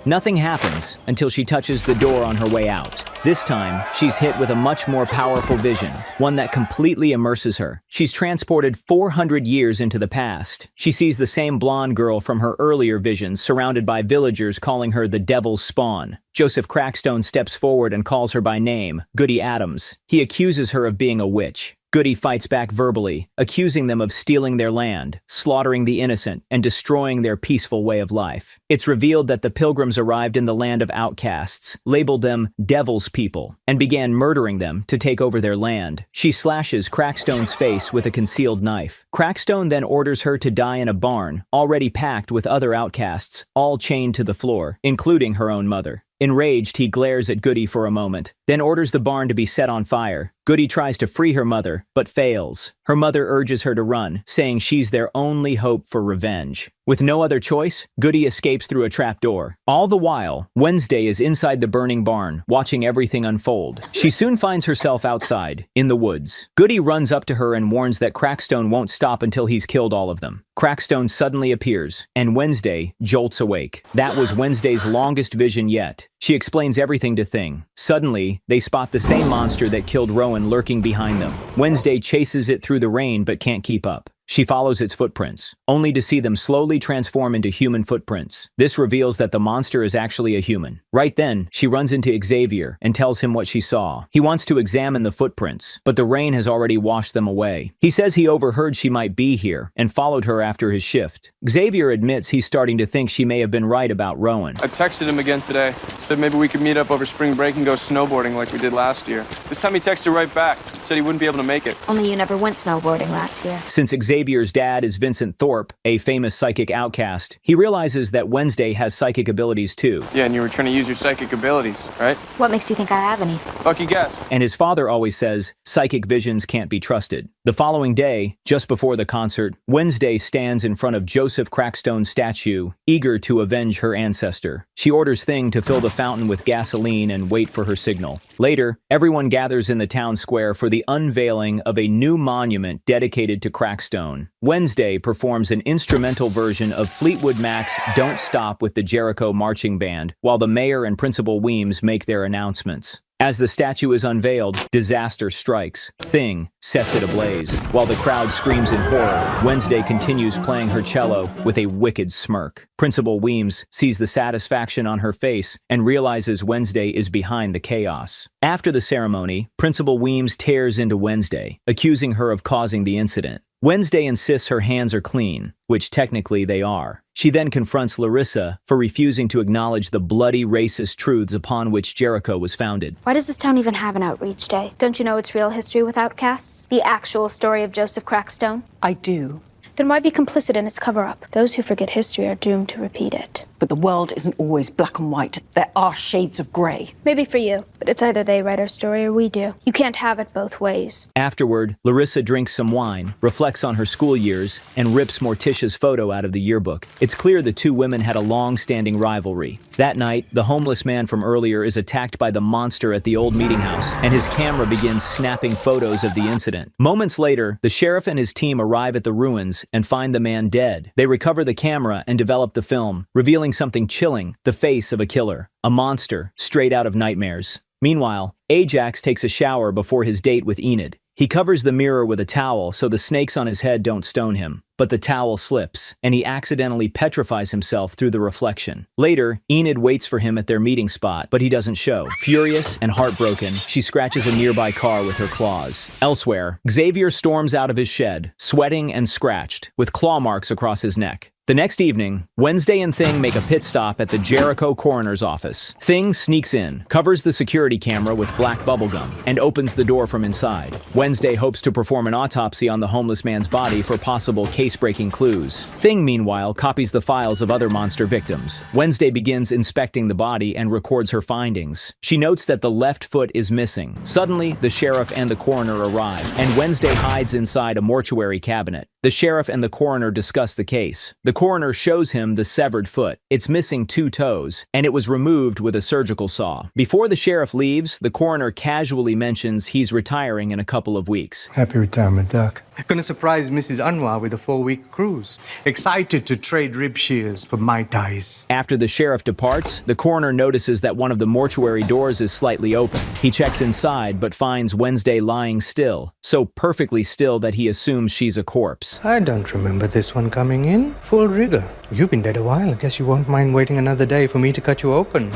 Nothing happens until she touches the door on her way out. This time, she's hit with a much more powerful vision, one that completely immerses her. She's transported 400 years into the past. She sees the same blonde girl from her earlier visions surrounded by villagers calling her the devil's spawn. Joseph Crackstone steps forward and calls her by name, Goody Addams. He accuses her of being a witch. Goody fights back verbally, accusing them of stealing their land, slaughtering the innocent, and destroying their peaceful way of life. It's revealed that the pilgrims arrived in the land of outcasts, labeled them devil's people, and began murdering them to take over their land. She slashes Crackstone's face with a concealed knife. Crackstone then orders her to die in a barn, already packed with other outcasts, all chained to the floor, including her own mother. Enraged, he glares at Goody for a moment, then orders the barn to be set on fire. Goody tries to free her mother, but fails. Her mother urges her to run, saying she's their only hope for revenge. With no other choice, Goody escapes through a trapdoor. All the while, Wednesday is inside the burning barn, watching everything unfold. She soon finds herself outside, in the woods. Goody runs up to her and warns that Crackstone won't stop until he's killed all of them. Crackstone suddenly appears, and Wednesday jolts awake. That was Wednesday's longest vision yet. She explains everything to Thing. Suddenly, they spot the same monster that killed Rowan lurking behind them. Wednesday chases it through the rain but can't keep up. She follows its footprints, only to see them slowly transform into human footprints. This reveals that the monster is actually a human. Right then, she runs into Xavier and tells him what she saw. He wants to examine the footprints, but the rain has already washed them away. He says he overheard she might be here and followed her after his shift. Xavier admits he's starting to think she may have been right about Rowan. I texted him again today. Said maybe we could meet up over spring break and go snowboarding like we did last year. This time he texted right back. Said he wouldn't be able to make it. Only you never went snowboarding last year. Since Xavier's dad is Vincent Thorpe, a famous psychic outcast, he realizes that Wednesday has psychic abilities too. Yeah, and you were trying to use your psychic abilities, right? What makes you think I have any? Lucky guess. And his father always says, psychic visions can't be trusted. The following day, just before the concert, Wednesday stands in front of Joseph Crackstone's statue, eager to avenge her ancestor. She orders Thing to fill the fountain with gasoline and wait for her signal. Later, everyone gathers in the town square for the unveiling of a new monument dedicated to Crackstone. Wednesday performs an instrumental version of Fleetwood Mac's Don't Stop with the Jericho marching band, while the mayor and Principal Weems make their announcements. As the statue is unveiled, disaster strikes. Thing sets it ablaze. While the crowd screams in horror, Wednesday continues playing her cello with a wicked smirk. Principal Weems sees the satisfaction on her face and realizes Wednesday is behind the chaos. After the ceremony, Principal Weems tears into Wednesday, accusing her of causing the incident. Wednesday insists her hands are clean, which technically they are. She then confronts Larissa for refusing to acknowledge the bloody racist truths upon which Jericho was founded. Why does this town even have an outreach day? Don't you know its real history with outcasts? The actual story of Joseph Crackstone? I do. Then why be complicit in its cover-up? Those who forget history are doomed to repeat it. But the world isn't always black and white. There are shades of grey. Maybe for you, but it's either they write our story or we do. You can't have it both ways. Afterward, Larissa drinks some wine, reflects on her school years, and rips Morticia's photo out of the yearbook. It's clear the two women had a long-standing rivalry. That night, the homeless man from earlier is attacked by the monster at the old meeting house, and his camera begins snapping photos of the incident. Moments later, the sheriff and his team arrive at the ruins and find the man dead. They recover the camera and develop the film, revealing something chilling, the face of a killer, a monster straight out of nightmares. Meanwhile, Ajax takes a shower before his date with Enid. He covers the mirror with a towel so the snakes on his head don't stone him. But the towel slips, and he accidentally petrifies himself through the reflection. Later, Enid waits for him at their meeting spot, but he doesn't show. Furious and heartbroken, she scratches a nearby car with her claws. Elsewhere, Xavier storms out of his shed, sweating and scratched, with claw marks across his neck. The next evening, Wednesday and Thing make a pit stop at the Jericho coroner's office. Thing sneaks in, covers the security camera with black bubblegum, and opens the door from inside. Wednesday hopes to perform an autopsy on the homeless man's body for possible case-breaking clues. Thing, meanwhile, copies the files of other monster victims. Wednesday begins inspecting the body and records her findings. She notes that the left foot is missing. Suddenly, the sheriff and the coroner arrive, and Wednesday hides inside a mortuary cabinet. The sheriff and the coroner discuss the case. The coroner shows him the severed foot. It's missing 2 toes, and it was removed with a surgical saw. Before the sheriff leaves, the coroner casually mentions he's retiring in a couple of weeks. Happy retirement, Doc. Gonna surprise Mrs. Anwar with a 4-week cruise. Excited to trade rib shears for Mai Tais. After the sheriff departs, the coroner notices that one of the mortuary doors is slightly open. He checks inside, but finds Wednesday lying still, so perfectly still that he assumes she's a corpse. I don't remember this one coming in. Full rigor. You've been dead a while. I guess you won't mind waiting another day for me to cut you open.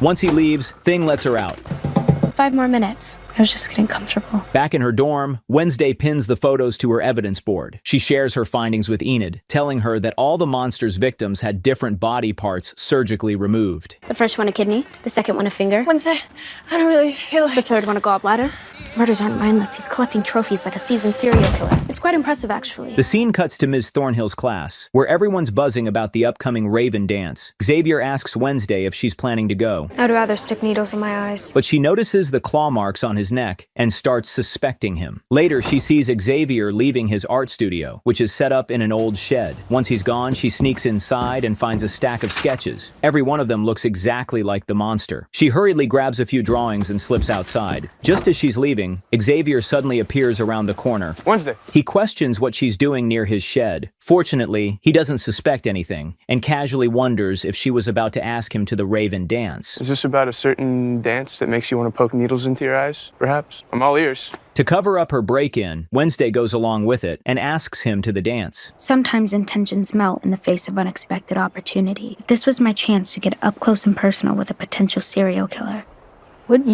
Once he leaves, Thing lets her out. 5 more minutes. I was just getting comfortable. Back in her dorm, Wednesday pins the photos to her evidence board. She shares her findings with Enid, telling her that all the monster's victims had different body parts surgically removed. The first one a kidney, the second one a finger. Wednesday, I don't really feel like... The third one a gallbladder. His murders aren't mindless. He's collecting trophies like a seasoned serial killer. It's quite impressive, actually. The scene cuts to Ms. Thornhill's class, where everyone's buzzing about the upcoming Raven dance. Xavier asks Wednesday if she's planning to go. I'd rather stick needles in my eyes. But she notices the claw marks on his neck and starts suspecting him. Later, she sees Xavier leaving his art studio, which is set up in an old shed. Once he's gone, she sneaks inside and finds a stack of sketches. Every one of them looks exactly like the monster. She hurriedly grabs a few drawings and slips outside. Just as she's leaving, Xavier suddenly appears around the corner. Wednesday. He questions what she's doing near his shed. Fortunately, he doesn't suspect anything, and casually wonders if she was about to ask him to the Raven dance. Is this about a certain dance that makes you want to poke needles into your eyes, perhaps? I'm all ears. To cover up her break-in, Wednesday goes along with it and asks him to the dance. Sometimes intentions melt in the face of unexpected opportunity. If this was my chance to get up close and personal with a potential serial killer, Would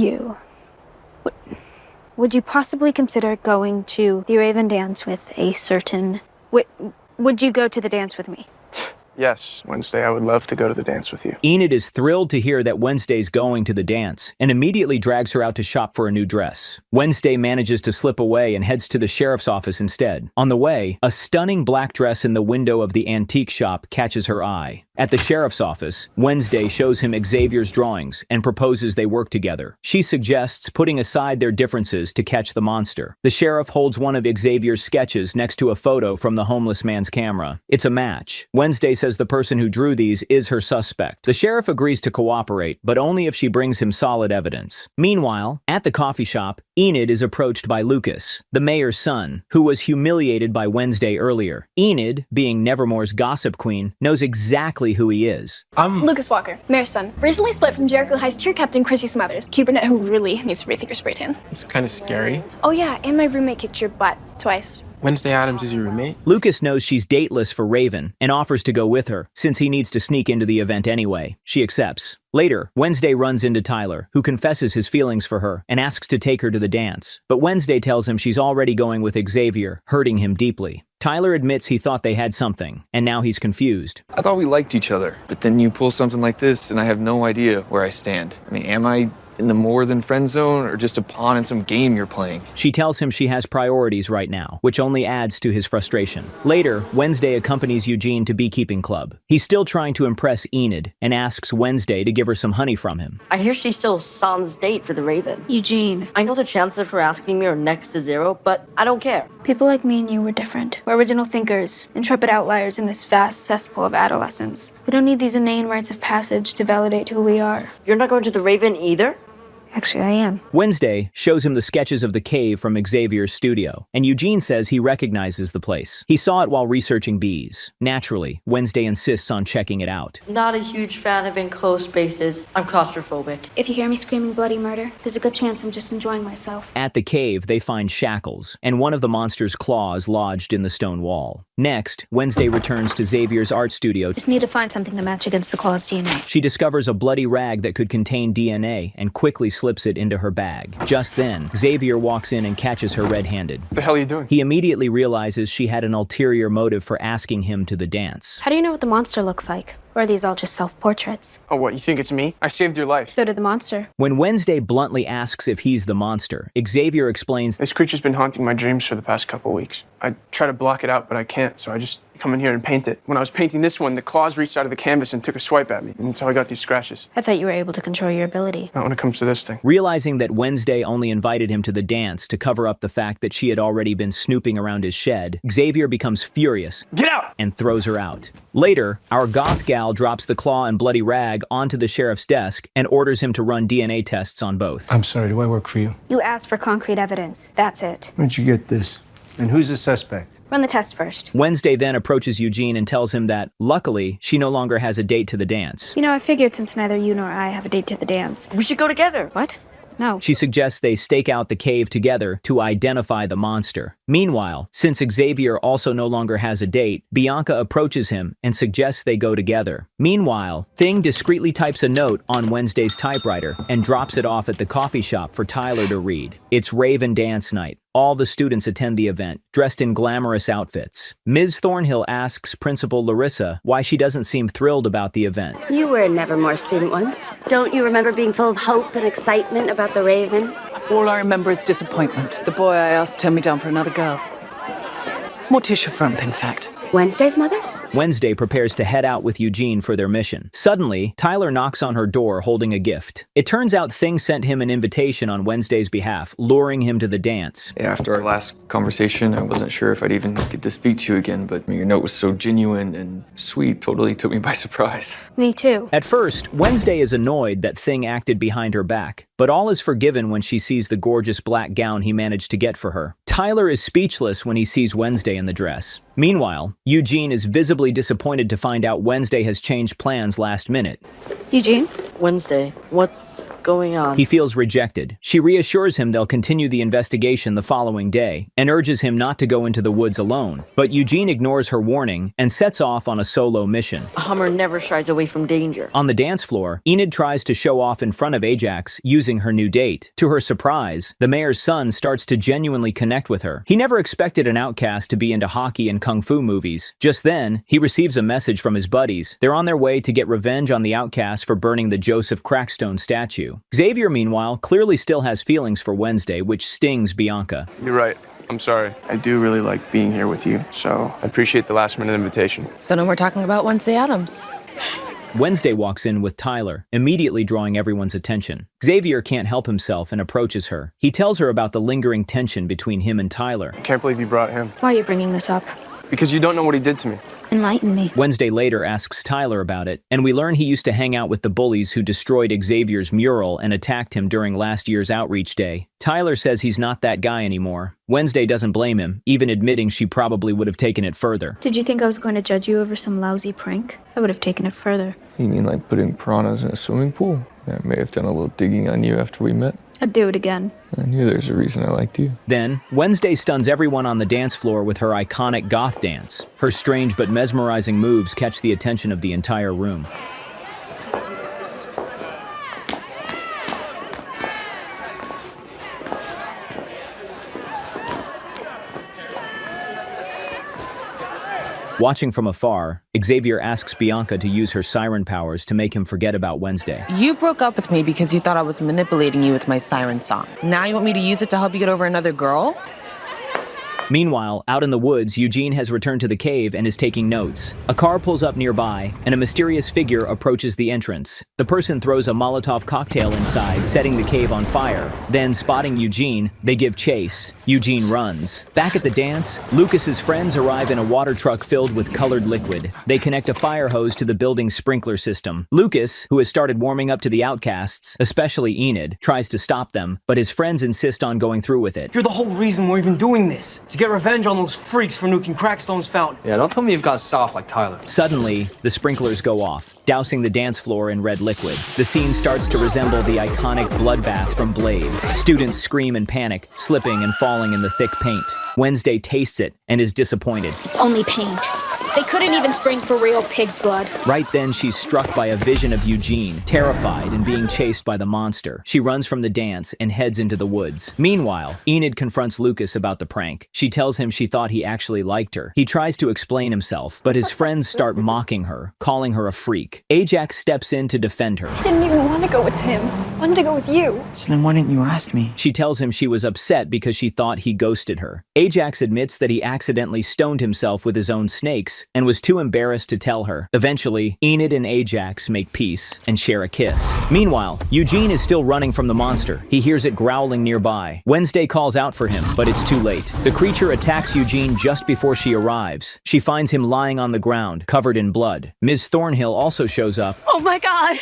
you possibly consider going to the Raven dance with a certain... Would you go to the dance with me? Yes, Wednesday, I would love to go to the dance with you. Enid is thrilled to hear that Wednesday's going to the dance and immediately drags her out to shop for a new dress. Wednesday manages to slip away and heads to the sheriff's office instead. On the way, a stunning black dress in the window of the antique shop catches her eye. At the sheriff's office, Wednesday shows him Xavier's drawings and proposes they work together. She suggests putting aside their differences to catch the monster. The sheriff holds one of Xavier's sketches next to a photo from the homeless man's camera. It's a match. Wednesday says the person who drew these is her suspect. The sheriff agrees to cooperate, but only if she brings him solid evidence. Meanwhile, at the coffee shop, Enid is approached by Lucas, the mayor's son, who was humiliated by Wednesday earlier. Enid, being Nevermore's gossip queen, knows exactly who he is. I'm Lucas Walker, mayor's son. Recently split from Jericho High's cheer captain Chrissy Smothers. Cubernet who really needs to rethink her spray tan. It's kind of scary. Oh yeah, and my roommate kicked your butt twice. Wednesday Addams is your roommate? Lucas knows she's dateless for Raven and offers to go with her, since he needs to sneak into the event anyway. She accepts. Later, Wednesday runs into Tyler, who confesses his feelings for her and asks to take her to the dance. But Wednesday tells him she's already going with Xavier, hurting him deeply. Tyler admits he thought they had something, and now he's confused. I thought we liked each other, but then you pull something like this and I have no idea where I stand. I mean, am I in the more than friend zone or just a pawn in some game you're playing? She tells him she has priorities right now, which only adds to his frustration. Later, Wednesday accompanies Eugene to Beekeeping Club. He's still trying to impress Enid and asks Wednesday to give her some honey from him. I hear she's still sans date for the Raven. Eugene. I know the chances for asking me are next to zero, but I don't care. People like me and you were different. We're original thinkers, intrepid outliers in this vast cesspool of adolescence. We don't need these inane rites of passage to validate who we are. You're not going to the Raven either? Actually, I am. Wednesday shows him the sketches of the cave from Xavier's studio, and Eugene says he recognizes the place. He saw it while researching bees. Naturally, Wednesday insists on checking it out. Not a huge fan of enclosed spaces. I'm claustrophobic. If you hear me screaming bloody murder, there's a good chance I'm just enjoying myself. At the cave, they find shackles, and one of the monster's claws lodged in the stone wall. Next, Wednesday returns to Xavier's art studio. Just need to find something to match against the claw's DNA. She discovers a bloody rag that could contain DNA and quickly slips it into her bag. Just then, Xavier walks in and catches her red-handed. What the hell are you doing? He immediately realizes she had an ulterior motive for asking him to the dance. How do you know what the monster looks like? Or are these all just self-portraits? Oh, what, you think it's me? I saved your life. So did the monster. When Wednesday bluntly asks if he's the monster, Xavier explains, "This creature's been haunting my dreams for the past couple weeks. I try to block it out, but I can't, so I just come in here and paint it. When I was painting this one, the claws reached out of the canvas and took a swipe at me, and that's how I got these scratches. I thought you were able to control your ability. Not when it comes to this thing." Realizing that Wednesday only invited him to the dance to cover up the fact that she had already been snooping around his shed, Xavier becomes furious. "Get out!" And throws her out. Later, our goth gal drops the claw and bloody rag onto the sheriff's desk and orders him to run DNA tests on both. I'm sorry, do I work for you? You asked for concrete evidence. That's it. Where'd you get this? And who's the suspect? Run the test first. Wednesday then approaches Eugene and tells him that, luckily, she no longer has a date to the dance. You know, I figured since neither you nor I have a date to the dance. We should go together. What? No. She suggests they stake out the cave together to identify the monster. Meanwhile, since Xavier also no longer has a date, Bianca approaches him and suggests they go together. Meanwhile, Thing discreetly types a note on Wednesday's typewriter and drops it off at the coffee shop for Tyler to read. It's Raven dance night. All the students attend the event, dressed in glamorous outfits. Ms. Thornhill asks Principal Larissa why she doesn't seem thrilled about the event. You were a Nevermore student once. Don't you remember being full of hope and excitement about the Raven? All I remember is disappointment. The boy I asked turned me down for another girl. Morticia Frump, in fact. Wednesday's mother? Wednesday prepares to head out with Eugene for their mission. Suddenly, Tyler knocks on her door holding a gift. It turns out Thing sent him an invitation on Wednesday's behalf, luring him to the dance. Yeah, after our last conversation, I wasn't sure if I'd even get to speak to you again, but your note was so genuine and sweet, totally took me by surprise. Me too. At first, Wednesday is annoyed that Thing acted behind her back, but all is forgiven when she sees the gorgeous black gown he managed to get for her. Tyler is speechless when he sees Wednesday in the dress. Meanwhile, Eugene is visibly disappointed to find out Wednesday has changed plans last minute. Eugene? Wednesday, what's going on? He feels rejected. She reassures him they'll continue the investigation the following day and urges him not to go into the woods alone. But Eugene ignores her warning and sets off on a solo mission. A Hummer never shies away from danger. On the dance floor, Enid tries to show off in front of Ajax using her new date. To her surprise, the mayor's son starts to genuinely connect with her. He never expected an outcast to be into hockey and kung fu movies. Just then, he receives a message from his buddies. They're on their way to get revenge on the outcast for burning the Joseph Crackstone statue. Xavier, meanwhile, clearly still has feelings for Wednesday, which stings Bianca. You're right. I'm sorry. I do really like being here with you, so I appreciate the last-minute invitation. So no more talking about Wednesday Addams. Wednesday walks in with Tyler, immediately drawing everyone's attention. Xavier can't help himself and approaches her. He tells her about the lingering tension between him and Tyler. I can't believe you brought him. Why are you bringing this up? Because you don't know what he did to me. Enlighten me. Wednesday later asks Tyler about it, and we learn he used to hang out with the bullies who destroyed Xavier's mural and attacked him during last year's outreach day. Tyler says he's not that guy anymore. Wednesday doesn't blame him, even admitting she probably would have taken it further. Did you think I was going to judge you over some lousy prank? I would have taken it further. You mean like putting piranhas in a swimming pool? I may have done a little digging on you after we met. I'd do it again. I knew there's a reason I liked you. Then, Wednesday stuns everyone on the dance floor with her iconic goth dance. Her strange but mesmerizing moves catch the attention of the entire room. Watching from afar, Xavier asks Bianca to use her siren powers to make him forget about Wednesday. You broke up with me because you thought I was manipulating you with my siren song. Now you want me to use it to help you get over another girl? Meanwhile, out in the woods, Eugene has returned to the cave and is taking notes. A car pulls up nearby, and a mysterious figure approaches the entrance. The person throws a Molotov cocktail inside, setting the cave on fire. Then, spotting Eugene, they give chase. Eugene runs. Back at the dance, Lucas's friends arrive in a water truck filled with colored liquid. They connect a fire hose to the building's sprinkler system. Lucas, who has started warming up to the outcasts, especially Enid, tries to stop them, but his friends insist on going through with it. You're the whole reason we're even doing this. To get revenge on those freaks for nuking Crackstone's fountain. Yeah, don't tell me you've got soft like Tyler. Suddenly, the sprinklers go off, dousing the dance floor in red liquid. The scene starts to resemble the iconic bloodbath from Blade. Students scream in panic, slipping and falling in the thick paint. Wednesday tastes it and is disappointed. It's only paint. They couldn't even spring for real pig's blood. Right then, she's struck by a vision of Eugene, terrified and being chased by the monster. She runs from the dance and heads into the woods. Meanwhile, Enid confronts Lucas about the prank. She tells him she thought he actually liked her. He tries to explain himself, but his friends start mocking her, calling her a freak. Ajax steps in to defend her. I didn't even want to go with him. I wanted to go with you. So then why didn't you ask me? She tells him she was upset because she thought he ghosted her. Ajax admits that he accidentally stoned himself with his own snakes and was too embarrassed to tell her. Eventually, Enid and Ajax make peace and share a kiss. Meanwhile, Eugene is still running from the monster. He hears it growling nearby. Wednesday calls out for him, but it's too late. The creature attacks Eugene just before she arrives. She finds him lying on the ground, covered in blood. Ms. Thornhill also shows up. Oh my God!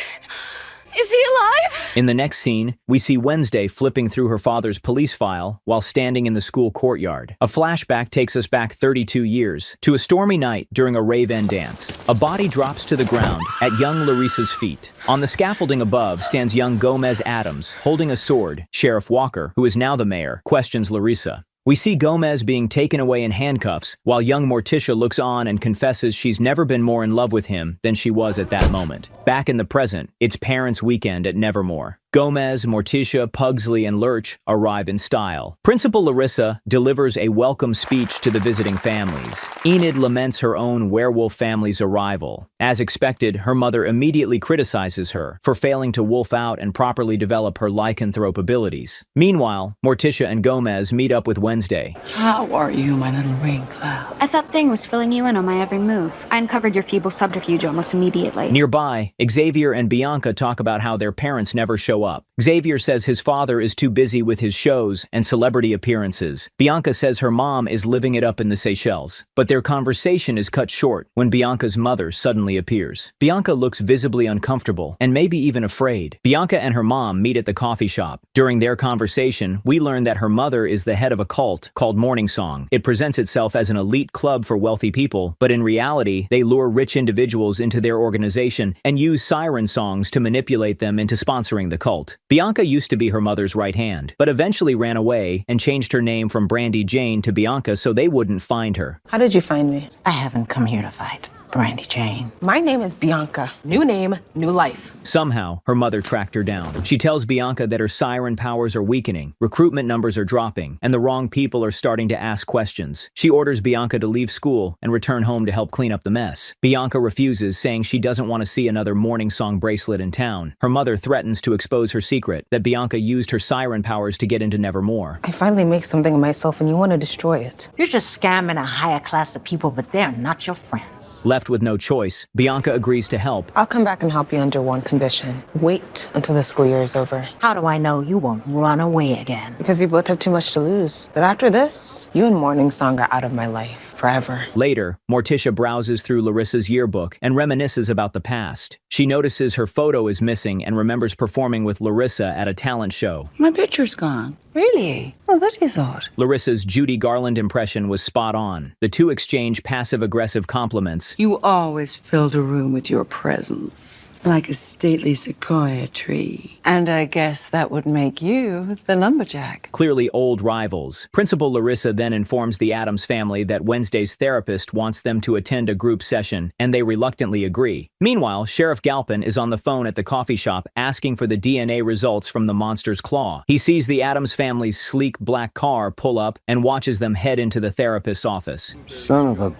Is he alive? In the next scene, we see Wednesday flipping through her father's police file while standing in the school courtyard. A flashback takes us back 32 years to a stormy night during a rave-end dance. A body drops to the ground at young Larissa's feet. On the scaffolding above stands young Gomez Addams, holding a sword. Sheriff Walker, who is now the mayor, questions Larissa. We see Gomez being taken away in handcuffs, while young Morticia looks on and confesses she's never been more in love with him than she was at that moment. Back in the present, it's parents' weekend at Nevermore. Gomez, Morticia, Pugsley, and Lurch arrive in style. Principal Larissa delivers a welcome speech to the visiting families. Enid laments her own werewolf family's arrival. As expected, her mother immediately criticizes her for failing to wolf out and properly develop her lycanthrope abilities. Meanwhile, Morticia and Gomez meet up with Wednesday. How are you, my little rain cloud? I thought Thing was filling you in on my every move. I uncovered your feeble subterfuge almost immediately. Nearby, Xavier and Bianca talk about how their parents never show up. Xavier says his father is too busy with his shows and celebrity appearances. Bianca says her mom is living it up in the Seychelles. But their conversation is cut short when Bianca's mother suddenly appears. Bianca looks visibly uncomfortable and maybe even afraid. Bianca and her mom meet at the coffee shop. During their conversation, we learn that her mother is the head of a cult called Morning Song. It presents itself as an elite club for wealthy people, but in reality, they lure rich individuals into their organization and use siren songs to manipulate them into sponsoring the cult. Bianca used to be her mother's right hand, but eventually ran away and changed her name from Brandy Jane to Bianca so they wouldn't find her. How did you find me? I haven't come here to fight, Brandy Jane. My name is Bianca. New name, new life. Somehow, her mother tracked her down. She tells Bianca that her siren powers are weakening, recruitment numbers are dropping, and the wrong people are starting to ask questions. She orders Bianca to leave school and return home to help clean up the mess. Bianca refuses, saying she doesn't want to see another Morning Song bracelet in town. Her mother threatens to expose her secret, that Bianca used her siren powers to get into Nevermore. I finally make something of myself and you want to destroy it. You're just scamming a higher class of people, but they're not your friends. Left with no choice, Bianca agrees to help. I'll come back and help you under one condition. Wait until the school year is over. How do I know you won't run away again? Because you both have too much to lose. But after this, you and Morning Song are out of my life forever. Later, Morticia browses through Larissa's yearbook and reminisces about the past. She notices her photo is missing and remembers performing with Larissa at a talent show. My picture's gone. Really? Well, that is odd. Larissa's Judy Garland impression was spot on. The two exchange passive-aggressive compliments. You always filled a room with your presence, like a stately sequoia tree. And I guess that would make you the lumberjack. Clearly old rivals. Principal Larissa then informs the Addams family that Wednesday's therapist wants them to attend a group session, and they reluctantly agree. Meanwhile, Sheriff Galpin is on the phone at the coffee shop asking for the DNA results from the monster's claw. He sees the Addams family's sleek black car pull up and watches them head into the therapist's office. Son of a...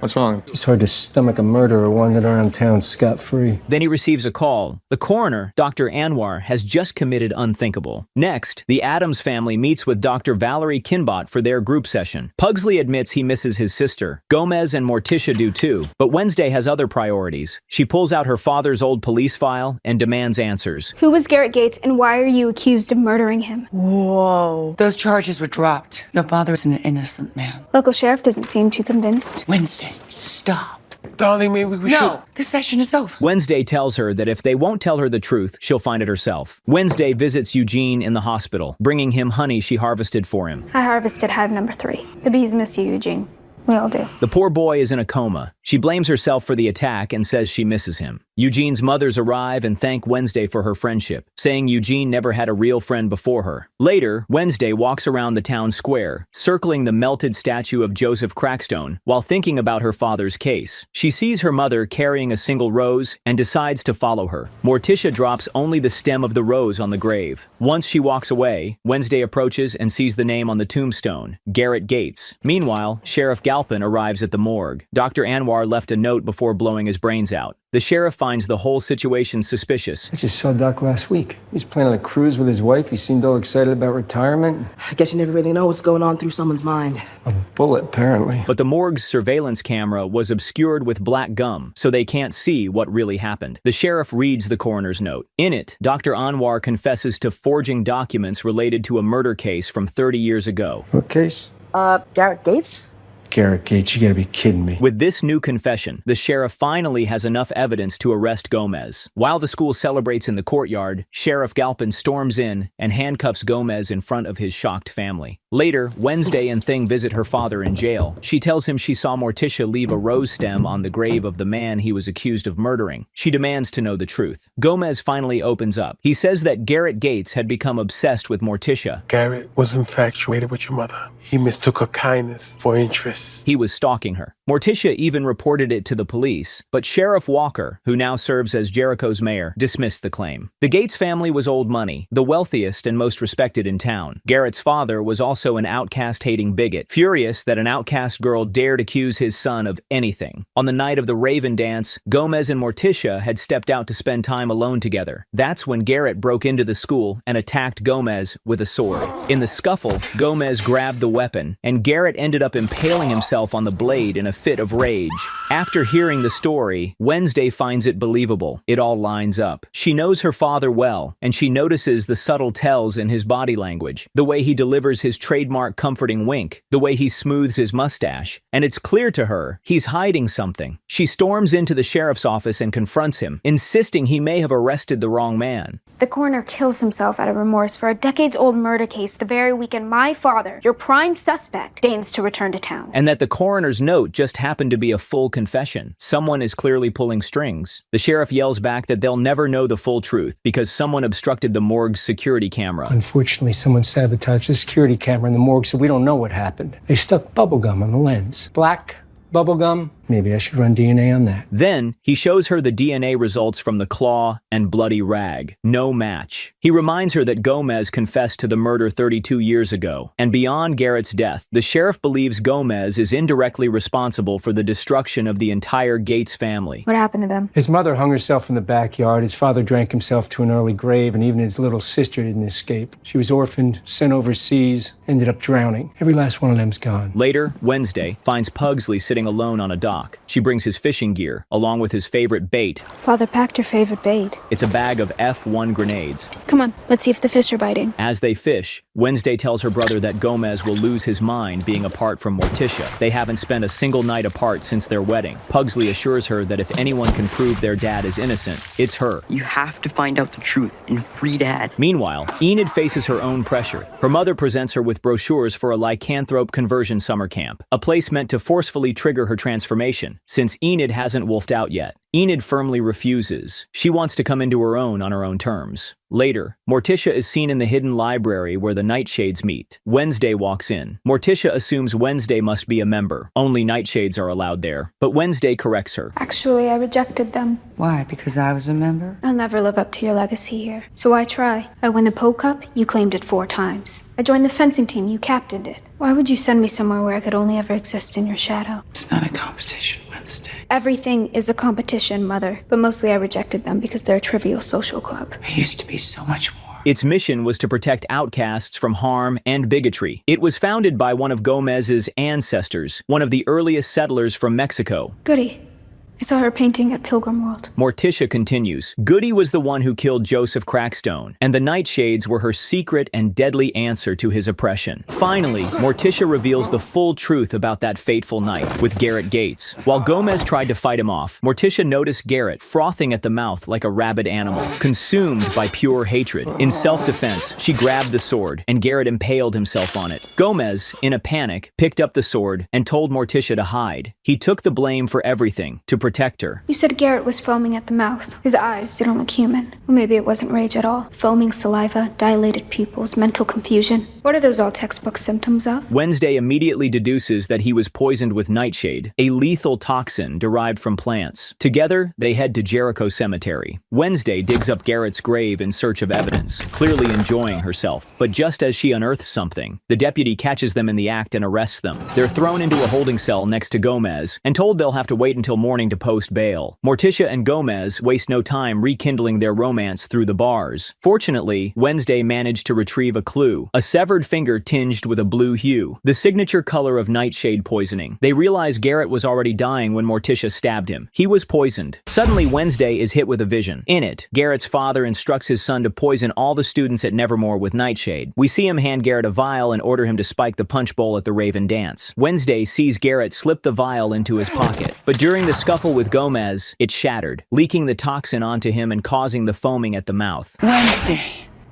What's wrong? It's hard to stomach a murderer wandering around town scot-free. Then he receives a call. The coroner, Dr. Anwar, has just committed unthinkable. Next, the Addams family meets with Dr. Valerie Kinbot for their group session. Pugsley admits he misses his sister. Gomez and Morticia do too. But Wednesday has other priorities. She pulls out her father's old police file and demands answers. Who was Garrett Gates and why are you accused of murdering him? Whoa. Those charges were dropped. Your father is an innocent man. Local sheriff doesn't seem too convinced. Wednesday, stop. Darling, maybe we should... No, the session is over. Wednesday tells her that if they won't tell her the truth, she'll find it herself. Wednesday visits Eugene in the hospital, bringing him honey she harvested for him. I harvested hive number 3. The bees miss you, Eugene. We all do. The poor boy is in a coma. She blames herself for the attack and says she misses him. Eugene's mothers arrive and thank Wednesday for her friendship, saying Eugene never had a real friend before her. Later, Wednesday walks around the town square, circling the melted statue of Joseph Crackstone, while thinking about her father's case. She sees her mother carrying a single rose and decides to follow her. Morticia drops only the stem of the rose on the grave. Once she walks away, Wednesday approaches and sees the name on the tombstone, Garrett Gates. Meanwhile, Sheriff Galpin arrives at the morgue. Dr. Anwar left a note before blowing his brains out. The sheriff finds the whole situation suspicious. I just saw Doc last week. He was planning a cruise with his wife. He seemed all excited about retirement. I guess you never really know what's going on through someone's mind. A bullet, apparently. But the morgue's surveillance camera was obscured with black gum, so they can't see what really happened. The sheriff reads the coroner's note. In it, Dr. Anwar confesses to forging documents related to a murder case from 30 years ago. What case? Garrett Gates? Garrett Gates, you gotta be kidding me. With this new confession, the sheriff finally has enough evidence to arrest Gomez. While the school celebrates in the courtyard, Sheriff Galpin storms in and handcuffs Gomez in front of his shocked family. Later, Wednesday and Thing visit her father in jail. She tells him she saw Morticia leave a rose stem on the grave of the man he was accused of murdering. She demands to know the truth. Gomez finally opens up. He says that Garrett Gates had become obsessed with Morticia. Garrett was infatuated with your mother. He mistook her kindness for interest. He was stalking her. Morticia even reported it to the police, but Sheriff Walker, who now serves as Jericho's mayor, dismissed the claim. The Gates family was old money, the wealthiest and most respected in town. Garrett's father was also an outcast-hating bigot, furious that an outcast girl dared accuse his son of anything. On the night of the Raven dance, Gomez and Morticia had stepped out to spend time alone together. That's when Garrett broke into the school and attacked Gomez with a sword. In the scuffle, Gomez grabbed the weapon, and Garrett ended up impaling himself on the blade in a fit of rage. After hearing the story, Wednesday finds it believable. It all lines up. She knows her father well, and she notices the subtle tells in his body language, the way he delivers his trademark comforting wink, the way he smooths his mustache, and it's clear to her he's hiding something. She storms into the sheriff's office and confronts him, insisting he may have arrested the wrong man. The coroner kills himself out of remorse for a decades-old murder case the very weekend my father, your prime suspect, deigns to return to town. And that the coroner's note just happened to be a full confession. Someone is clearly pulling strings. The sheriff yells back that they'll never know the full truth because someone obstructed the morgue's security camera. Unfortunately, someone sabotaged the security camera in the morgue, so we don't know what happened. They stuck bubblegum on the lens. Black bubblegum? Maybe I should run DNA on that. Then, he shows her the DNA results from the claw and bloody rag. No match. He reminds her that Gomez confessed to the murder 32 years ago. And beyond Garrett's death, the sheriff believes Gomez is indirectly responsible for the destruction of the entire Gates family. What happened to them? His mother hung herself in the backyard, his father drank himself to an early grave, and even his little sister didn't escape. She was orphaned, sent overseas, ended up drowning. Every last one of them's gone. Later, Wednesday finds Pugsley sitting alone on a dock. dock. She brings his fishing gear, along with his favorite bait. Father packed her favorite bait. It's a bag of F1 grenades. Come on, let's see if the fish are biting. As they fish, Wednesday tells her brother that Gomez will lose his mind being apart from Morticia. They haven't spent a single night apart since their wedding. Pugsley assures her that if anyone can prove their dad is innocent, it's her. You have to find out the truth and free Dad. Meanwhile, Enid faces her own pressure. Her mother presents her with brochures for a lycanthrope conversion summer camp, a place meant to forcefully trigger her transformation, since Enid hasn't wolfed out yet. Enid firmly refuses. She wants to come into her own terms. Later, Morticia is seen in the hidden library where the Nightshades meet. Wednesday walks in. Morticia assumes Wednesday must be a member. Only Nightshades are allowed there. But Wednesday corrects her. Actually, I rejected them. Why? Because I was a member? I'll never live up to your legacy here. So why try? I win the Poe Cup, you claimed it 4 times. I joined the fencing team, you captained it. Why would you send me somewhere where I could only ever exist in your shadow? It's not a competition, Wednesday. Everything is a competition, Mother. But mostly I rejected them because they're a trivial social club. I used to be so much more. Its mission was to protect outcasts from harm and bigotry. It was founded by one of Gomez's ancestors, one of the earliest settlers from Mexico. Goody. I saw her painting at Pilgrim World. Morticia continues. Goody was the one who killed Joseph Crackstone, and the Nightshades were her secret and deadly answer to his oppression. Finally, Morticia reveals the full truth about that fateful night with Garrett Gates. While Gomez tried to fight him off, Morticia noticed Garrett frothing at the mouth like a rabid animal, consumed by pure hatred. In self-defense, she grabbed the sword, and Garrett impaled himself on it. Gomez, in a panic, picked up the sword and told Morticia to hide. He took the blame for everything to protect her. You said Garrett was foaming at the mouth. His eyes didn't look human. Or maybe it wasn't rage at all. Foaming saliva, dilated pupils, mental confusion. What are those all textbook symptoms of? Wednesday immediately deduces that he was poisoned with nightshade, a lethal toxin derived from plants. Together, they head to Jericho Cemetery. Wednesday digs up Garrett's grave in search of evidence, clearly enjoying herself. But just as she unearths something, the deputy catches them in the act and arrests them. They're thrown into a holding cell next to Gomez and told they'll have to wait until morning to post bail. Morticia and Gomez waste no time rekindling their romance through the bars. Fortunately, Wednesday managed to retrieve a clue, a severed finger tinged with a blue hue, the signature color of nightshade poisoning. They realize Garrett was already dying when Morticia stabbed him. He was poisoned. Suddenly, Wednesday is hit with a vision. In it, Garrett's father instructs his son to poison all the students at Nevermore with nightshade. We see him hand Garrett a vial and order him to spike the punch bowl at the Raven dance. Wednesday sees Garrett slip the vial into his pocket, but during the scuffle with Gomez, it shattered, leaking the toxin onto him and causing the foaming at the mouth. Wednesday,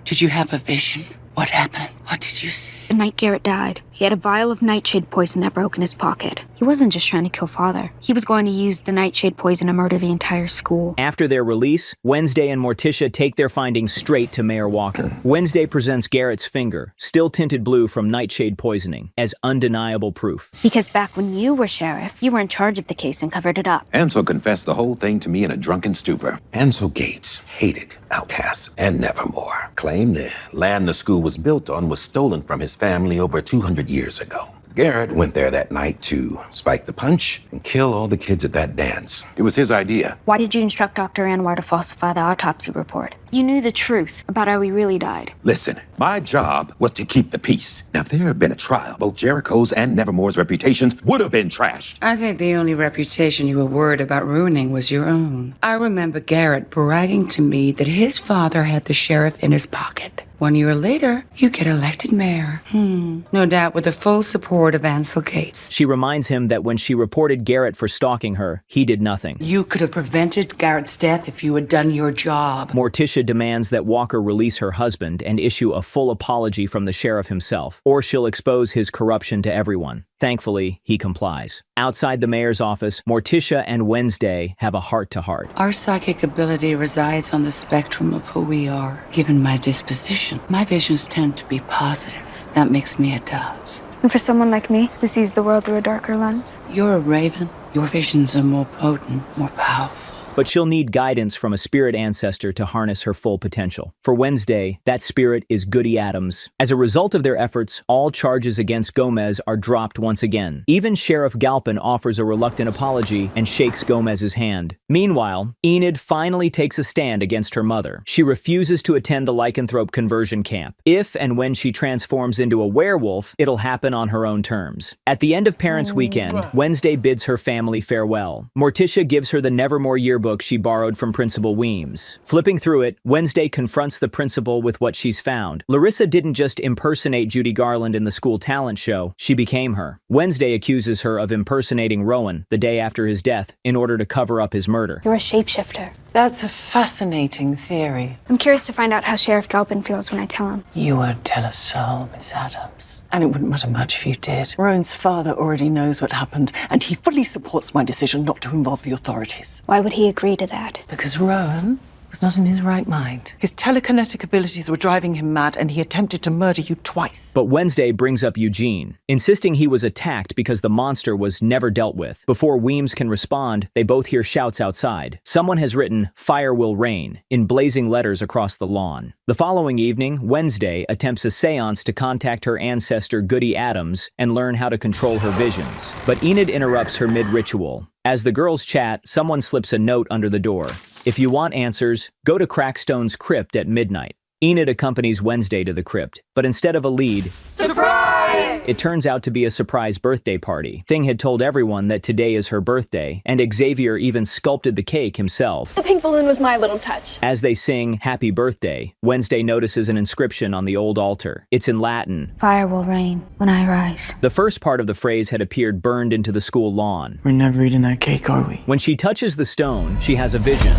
did you have a vision? What happened? What did you see? The night Garrett died, he had a vial of nightshade poison that broke in his pocket. He wasn't just trying to kill Father. He was going to use the nightshade poison to murder the entire school. After their release, Wednesday and Morticia take their findings straight to Mayor Walker. Wednesday presents Garrett's finger, still tinted blue from nightshade poisoning, as undeniable proof. Because back when you were sheriff, you were in charge of the case and covered it up. Ansel confessed the whole thing to me in a drunken stupor. Ansel Gates hated outcasts and Nevermore. Claimed the land the school was built on was stolen from his family over 200 years ago. Garrett went there that night to spike the punch and kill all the kids at that dance. It was his idea. Why did you instruct Dr. Anwar to falsify the autopsy report? You knew the truth about how he really died. Listen, my job was to keep the peace. Now, if there had been a trial, both Jericho's and Nevermore's reputations would have been trashed. I think the only reputation you were worried about ruining was your own. I remember Garrett bragging to me that his father had the sheriff in his pocket. 1 year later, you get elected mayor. No doubt with the full support of Ansel Gates. She reminds him that when she reported Garrett for stalking her, he did nothing. You could have prevented Garrett's death if you had done your job. Morticia demands that Walker release her husband and issue a full apology from the sheriff himself, or she'll expose his corruption to everyone. Thankfully, he complies. Outside the mayor's office, Morticia and Wednesday have a heart-to-heart. Our psychic ability resides on the spectrum of who we are. Given my disposition, my visions tend to be positive. That makes me a dove. And for someone like me, who sees the world through a darker lens? You're a raven. Your visions are more potent, more powerful. but she'll need guidance from a spirit ancestor to harness her full potential. For Wednesday, that spirit is Goody Addams. As a result of their efforts, all charges against Gomez are dropped once again. Even Sheriff Galpin offers a reluctant apology and shakes Gomez's hand. Meanwhile, Enid finally takes a stand against her mother. She refuses to attend the lycanthrope conversion camp. If and when she transforms into a werewolf, it'll happen on her own terms. At the end of Parents' Weekend, Wednesday bids her family farewell. Morticia gives her the Nevermore yearbook she borrowed from Principal Weems. Flipping through it, Wednesday confronts the principal with what she's found. Larissa didn't just impersonate Judy Garland in the school talent show, she became her. Wednesday accuses her of impersonating Rowan the day after his death in order to cover up his murder. You're a shapeshifter. That's a fascinating theory. I'm curious to find out how Sheriff Galpin feels when I tell him. You won't tell a soul, Miss Addams. And it wouldn't matter much if you did. Rowan's father already knows what happened, and he fully supports my decision not to involve the authorities. Why would he agree to that? Because Rowan was not in his right mind. His telekinetic abilities were driving him mad, and he attempted to murder you twice. But Wednesday brings up Eugene, insisting he was attacked because the monster was never dealt with. Before Weems can respond, they both hear shouts outside. Someone has written, "Fire will rain," in blazing letters across the lawn. The following evening, Wednesday attempts a seance to contact her ancestor Goody Addams and learn how to control her visions. But Enid interrupts her mid-ritual. As the girls chat, someone slips a note under the door. If you want answers, go to Crackstone's crypt at midnight. Enid accompanies Wednesday to the crypt, but instead of a lead, surprise! It turns out to be a surprise birthday party. Thing had told everyone that today is her birthday, and Xavier even sculpted the cake himself. The pink balloon was my little touch. As they sing Happy Birthday, Wednesday notices an inscription on the old altar. It's in Latin. Fire will rain when I rise. The first part of the phrase had appeared burned into the school lawn. We're never eating that cake, are we? When she touches the stone, she has a vision.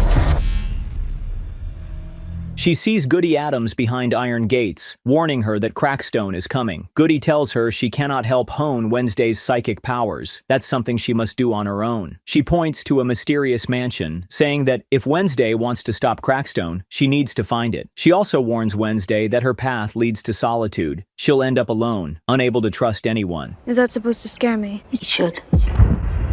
She sees Goody Addams behind iron gates, warning her that Crackstone is coming. Goody tells her she cannot help hone Wednesday's psychic powers. That's something she must do on her own. She points to a mysterious mansion, saying that if Wednesday wants to stop Crackstone, she needs to find it. She also warns Wednesday that her path leads to solitude. She'll end up alone, unable to trust anyone. Is that supposed to scare me? It should.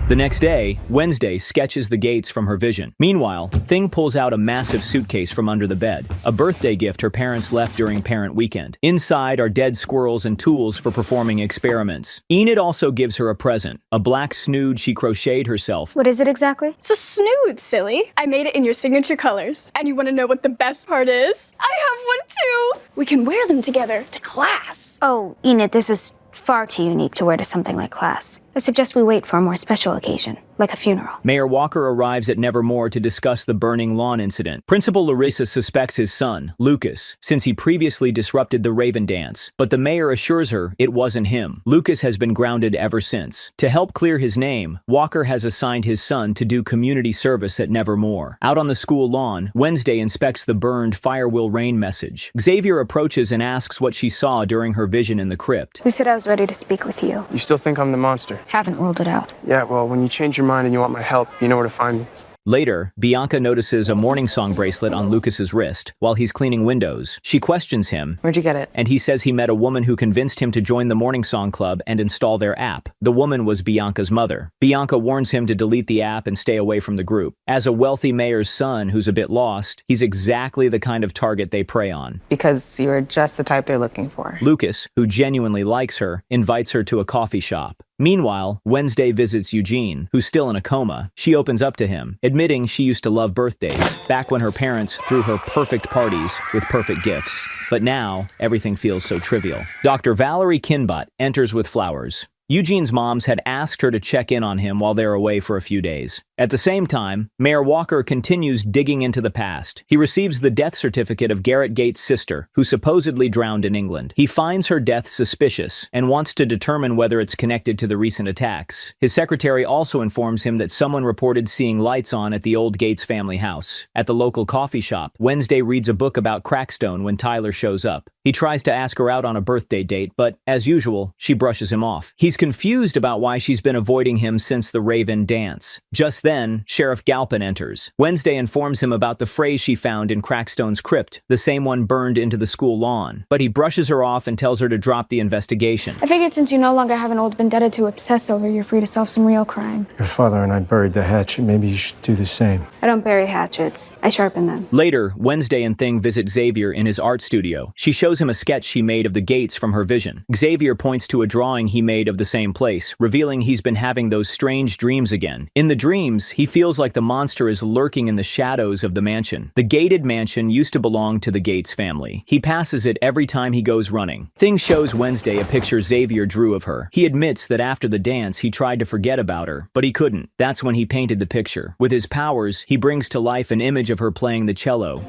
The next day, Wednesday sketches the gates from her vision. Meanwhile, Thing pulls out a massive suitcase from under the bed, a birthday gift her parents left during Parent Weekend. Inside are dead squirrels and tools for performing experiments. Enid also gives her a present, a black snood she crocheted herself. What is it exactly? It's a snood, silly. I made it in your signature colors. And you want to know what the best part is? I have one too. We can wear them together to class. Oh, Enid, this is far too unique to wear to something like class. I suggest we wait for a more special occasion, like a funeral. Mayor Walker arrives at Nevermore to discuss the burning lawn incident. Principal Larissa suspects his son, Lucas, since he previously disrupted the Raven dance, but the mayor assures her it wasn't him. Lucas has been grounded ever since. To help clear his name, Walker has assigned his son to do community service at Nevermore. Out on the school lawn, Wednesday inspects the burned "Fire will rain" message. Xavier approaches and asks what she saw during her vision in the crypt. Who said I was ready to speak with you? You still think I'm the monster? Haven't ruled it out. Yeah, well, when you change your mind and you want my help, you know where to find me. Later, Bianca notices a morning song bracelet on Lucas's wrist while he's cleaning windows. She questions him. Where'd you get it? And he says he met a woman who convinced him to join the Morning Song Club and install their app. The woman was Bianca's mother. Bianca warns him to delete the app and stay away from the group. As a wealthy mayor's son who's a bit lost, he's exactly the kind of target they prey on. Because you're just the type they're looking for. Lucas, who genuinely likes her, invites her to a coffee shop. Meanwhile, Wednesday visits Eugene, who's still in a coma. She opens up to him, admitting she used to love birthdays, back when her parents threw her perfect parties with perfect gifts. But now, everything feels so trivial. Dr. Valerie Kinbutt enters with flowers. Eugene's moms had asked her to check in on him while they're away for a few days. At the same time, Mayor Walker continues digging into the past. He receives the death certificate of Garrett Gates' sister, who supposedly drowned in England. He finds her death suspicious and wants to determine whether it's connected to the recent attacks. His secretary also informs him that someone reported seeing lights on at the old Gates family house. At the local coffee shop, Wednesday reads a book about Crackstone when Tyler shows up. He tries to ask her out on a birthday date, but as usual, she brushes him off. He's confused about why she's been avoiding him since the Raven dance. Just then, Sheriff Galpin enters. Wednesday informs him about the phrase she found in Crackstone's crypt, the same one burned into the school lawn. But he brushes her off and tells her to drop the investigation. I figured since you no longer have an old vendetta to obsess over, you're free to solve some real crime. Your father and I buried the hatchet. Maybe you should do the same. I don't bury hatchets. I sharpen them. Later, Wednesday and Thing visit Xavier in his art studio. She shows him a sketch she made of the gates from her vision. Xavier points to a drawing he made of the same place, revealing he's been having those strange dreams again. In the dreams, he feels like the monster is lurking in the shadows of the mansion. The gated mansion used to belong to the Gates family. He passes it every time he goes running. Thing shows Wednesday a picture Xavier drew of her. He admits that after the dance, he tried to forget about her, but he couldn't. That's when he painted the picture. With his powers, he brings to life an image of her playing the cello.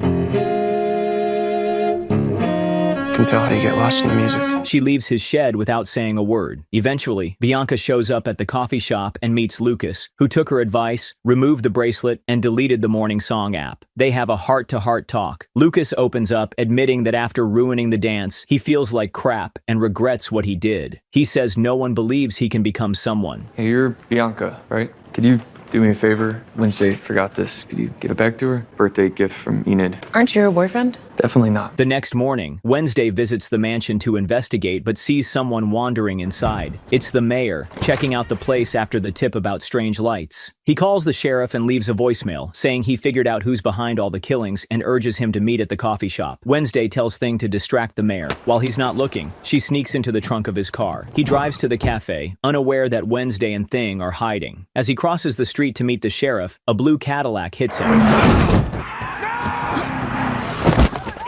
Can tell how you get lost in the music. She leaves his shed without saying a word. Eventually, Bianca shows up at the coffee shop and meets Lucas, who took her advice, removed the bracelet, and deleted the morning song app. They have a heart-to-heart talk. Lucas opens up, admitting that after ruining the dance, he feels like crap and regrets what he did. He says no one believes he can become someone. Hey, you're Bianca, right? Could you do me a favor? Wednesday forgot this. Could you give it back to her? Birthday gift from Enid. Aren't you her boyfriend? Definitely not. The next morning, Wednesday visits the mansion to investigate but sees someone wandering inside. It's the mayor, checking out the place after the tip about strange lights. He calls the sheriff and leaves a voicemail, saying he figured out who's behind all the killings and urges him to meet at the coffee shop. Wednesday tells Thing to distract the mayor. While he's not looking, she sneaks into the trunk of his car. He drives to the cafe, unaware that Wednesday and Thing are hiding. As he crosses the street to meet the sheriff, a blue Cadillac hits him.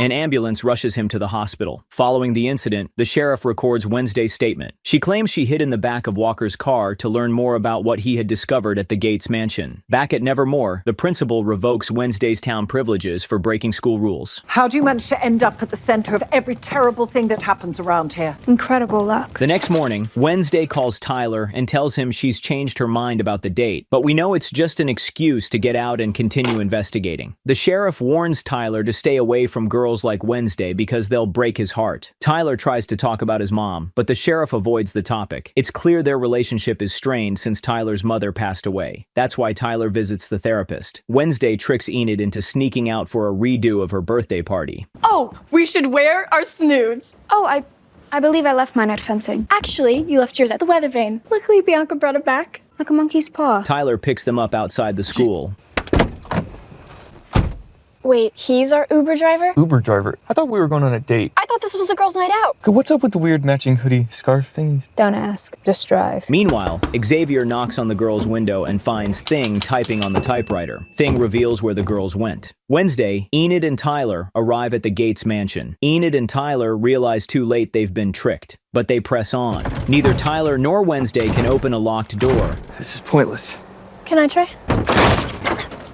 An ambulance rushes him to the hospital. Following the incident, the sheriff records Wednesday's statement. She claims she hid in the back of Walker's car to learn more about what he had discovered at the Gates mansion. Back at Nevermore, the principal revokes Wednesday's town privileges for breaking school rules. How do you manage to end up at the center of every terrible thing that happens around here? Incredible luck. The next morning, Wednesday calls Tyler and tells him she's changed her mind about the date, but we know it's just an excuse to get out and continue investigating. The sheriff warns Tyler to stay away from girls like Wednesday because they'll break his heart. Tyler tries to talk about his mom, but the sheriff avoids the topic. It's clear their relationship is strained since Tyler's mother passed away. That's why Tyler visits the therapist. Wednesday tricks Enid into sneaking out for a redo of her birthday party. Oh, we should wear our snoods. Oh, I believe I left mine at fencing. Actually, you left yours at the weather vane. Luckily, Bianca brought it back. Like a monkey's paw. Tyler picks them up outside the school. Wait, he's our Uber driver? Uber driver? I thought we were going on a date. I thought this was a girls' night out. What's up with the weird matching hoodie scarf thingies? Don't ask, just drive. Meanwhile, Xavier knocks on the girl's window and finds Thing typing on the typewriter. Thing reveals where the girls went. Wednesday, Enid and Tyler arrive at the Gates mansion. Enid and Tyler realize too late they've been tricked, but they press on. Neither Tyler nor Wednesday can open a locked door. This is pointless. Can I try?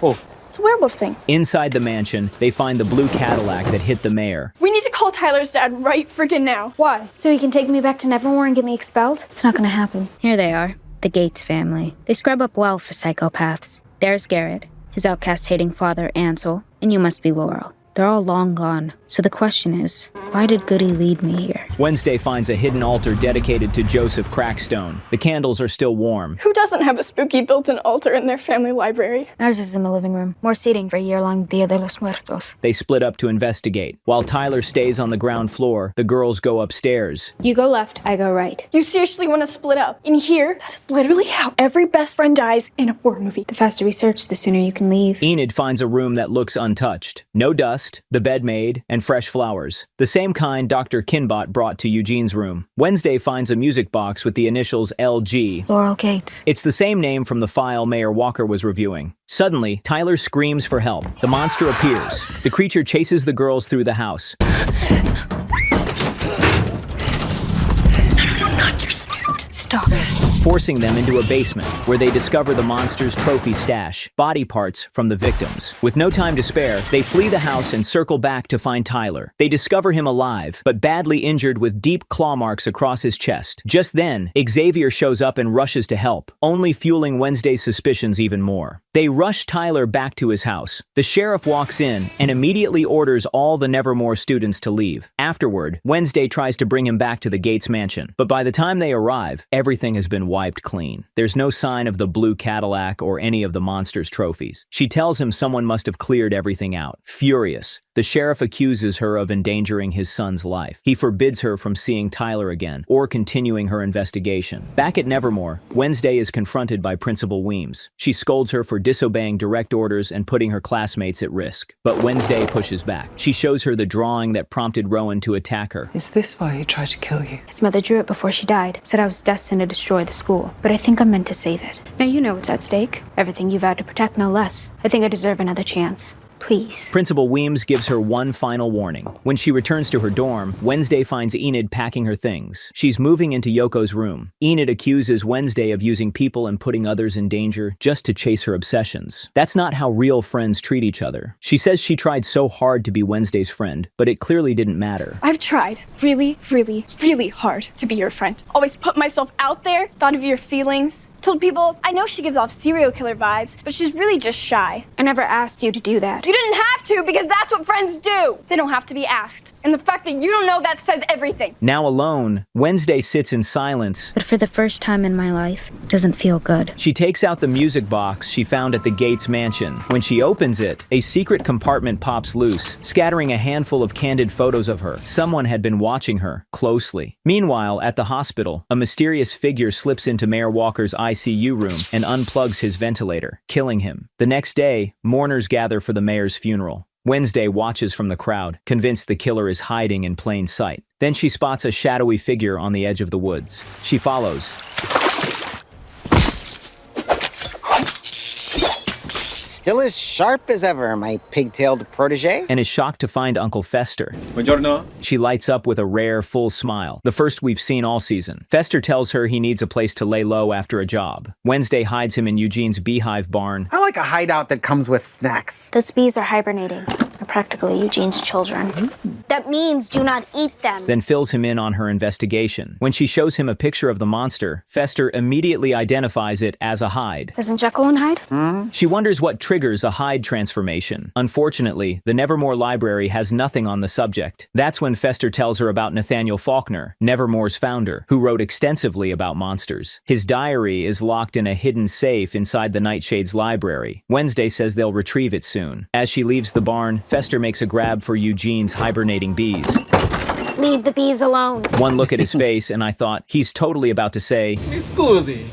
Oh. It's a werewolf thing. Inside the mansion, they find the blue Cadillac that hit the mayor. We need to call Tyler's dad right freaking now. Why? So he can take me back to Nevermore and get me expelled? It's not gonna happen. Here they are, the Gates family. They scrub up well for psychopaths. There's Garrett, his outcast-hating father, Ansel, and you must be Laurel. They're all long gone. So the question is, why did Goody lead me here? Wednesday finds a hidden altar dedicated to Joseph Crackstone. The candles are still warm. Who doesn't have a spooky built-in altar in their family library? Ours is in the living room. More seating for a year-long Dia de los Muertos. They split up to investigate. While Tyler stays on the ground floor, the girls go upstairs. You go left, I go right. You seriously want to split up? In here, that is literally how every best friend dies in a horror movie. The faster we search, the sooner you can leave. Enid finds a room that looks untouched. No dust, the bed made, and fresh flowers. The same kind Dr. Kinbot brought to Eugene's room. Wednesday finds a music box with the initials LG. Laurel Gates. It's the same name from the file Mayor Walker was reviewing. Suddenly, Tyler screams for help. The monster appears. The creature chases the girls through the house. No, not your snoot. Stop. forcing them into a basement where they discover the monster's trophy stash, body parts from the victims. With no time to spare, they flee the house and circle back to find Tyler. They discover him alive, but badly injured with deep claw marks across his chest. Just then, Xavier shows up and rushes to help, only fueling Wednesday's suspicions even more. They rush Tyler back to his house. The sheriff walks in and immediately orders all the Nevermore students to leave. Afterward, Wednesday tries to bring him back to the Gates mansion, but by the time they arrive, everything has been wiped clean. There's no sign of the blue Cadillac or any of the monster's trophies. She tells him someone must have cleared everything out. Furious, the sheriff accuses her of endangering his son's life. He forbids her from seeing Tyler again or continuing her investigation. Back at Nevermore, Wednesday is confronted by Principal Weems. She scolds her for disobeying direct orders and putting her classmates at risk. But Wednesday pushes back. She shows her the drawing that prompted Rowan to attack her. Is this why he tried to kill you? His mother drew it before she died, said I was destined to destroy the school. But I think I'm meant to save it. Now you know what's at stake. Everything you vowed to protect, no less. I think I deserve another chance. Please. Principal Weems gives her one final warning. When she returns to her dorm, Wednesday finds Enid packing her things. She's moving into Yoko's room. Enid accuses Wednesday of using people and putting others in danger just to chase her obsessions. That's not how real friends treat each other. She says she tried so hard to be Wednesday's friend, but it clearly didn't matter. I've tried really, really, really hard to be your friend. Always put myself out there, thought of your feelings. Told people, I know she gives off serial killer vibes, but she's really just shy. I never asked you to do that. You didn't have to, because that's what friends do. They don't have to be asked. And the fact that you don't know that says everything. Now alone, Wednesday sits in silence. But for the first time in my life, it doesn't feel good. She takes out the music box she found at the Gates mansion. When she opens it, a secret compartment pops loose, scattering a handful of candid photos of her. Someone had been watching her closely. Meanwhile, at the hospital, a mysterious figure slips into Mayor Walker's ICU room and unplugs his ventilator, killing him. The next day, mourners gather for the mayor's funeral. Wednesday watches from the crowd, convinced the killer is hiding in plain sight. Then she spots a shadowy figure on the edge of the woods. She follows. Still as sharp as ever, my pigtailed protege. And is shocked to find Uncle Fester. Buongiorno. She lights up with a rare, full smile, the first we've seen all season. Fester tells her he needs a place to lay low after a job. Wednesday hides him in Eugene's beehive barn. I like a hideout that comes with snacks. Those bees are hibernating. They're practically Eugene's children. That means do not eat them. Then fills him in on her investigation. When she shows him a picture of the monster, Fester immediately identifies it as a Hyde. Isn't Jekyll and Hyde? She wonders what triggers a Hyde transformation. Unfortunately, the Nevermore library has nothing on the subject. That's when Fester tells her about Nathaniel Faulkner, Nevermore's founder, who wrote extensively about monsters. His diary is locked in a hidden safe inside the Nightshade's library. Wednesday says they'll retrieve it soon. As she leaves the barn, Fester makes a grab for Eugene's hibernating bees. Leave the bees alone. One look at his face, and I thought, he's totally about to say, Mi scusi.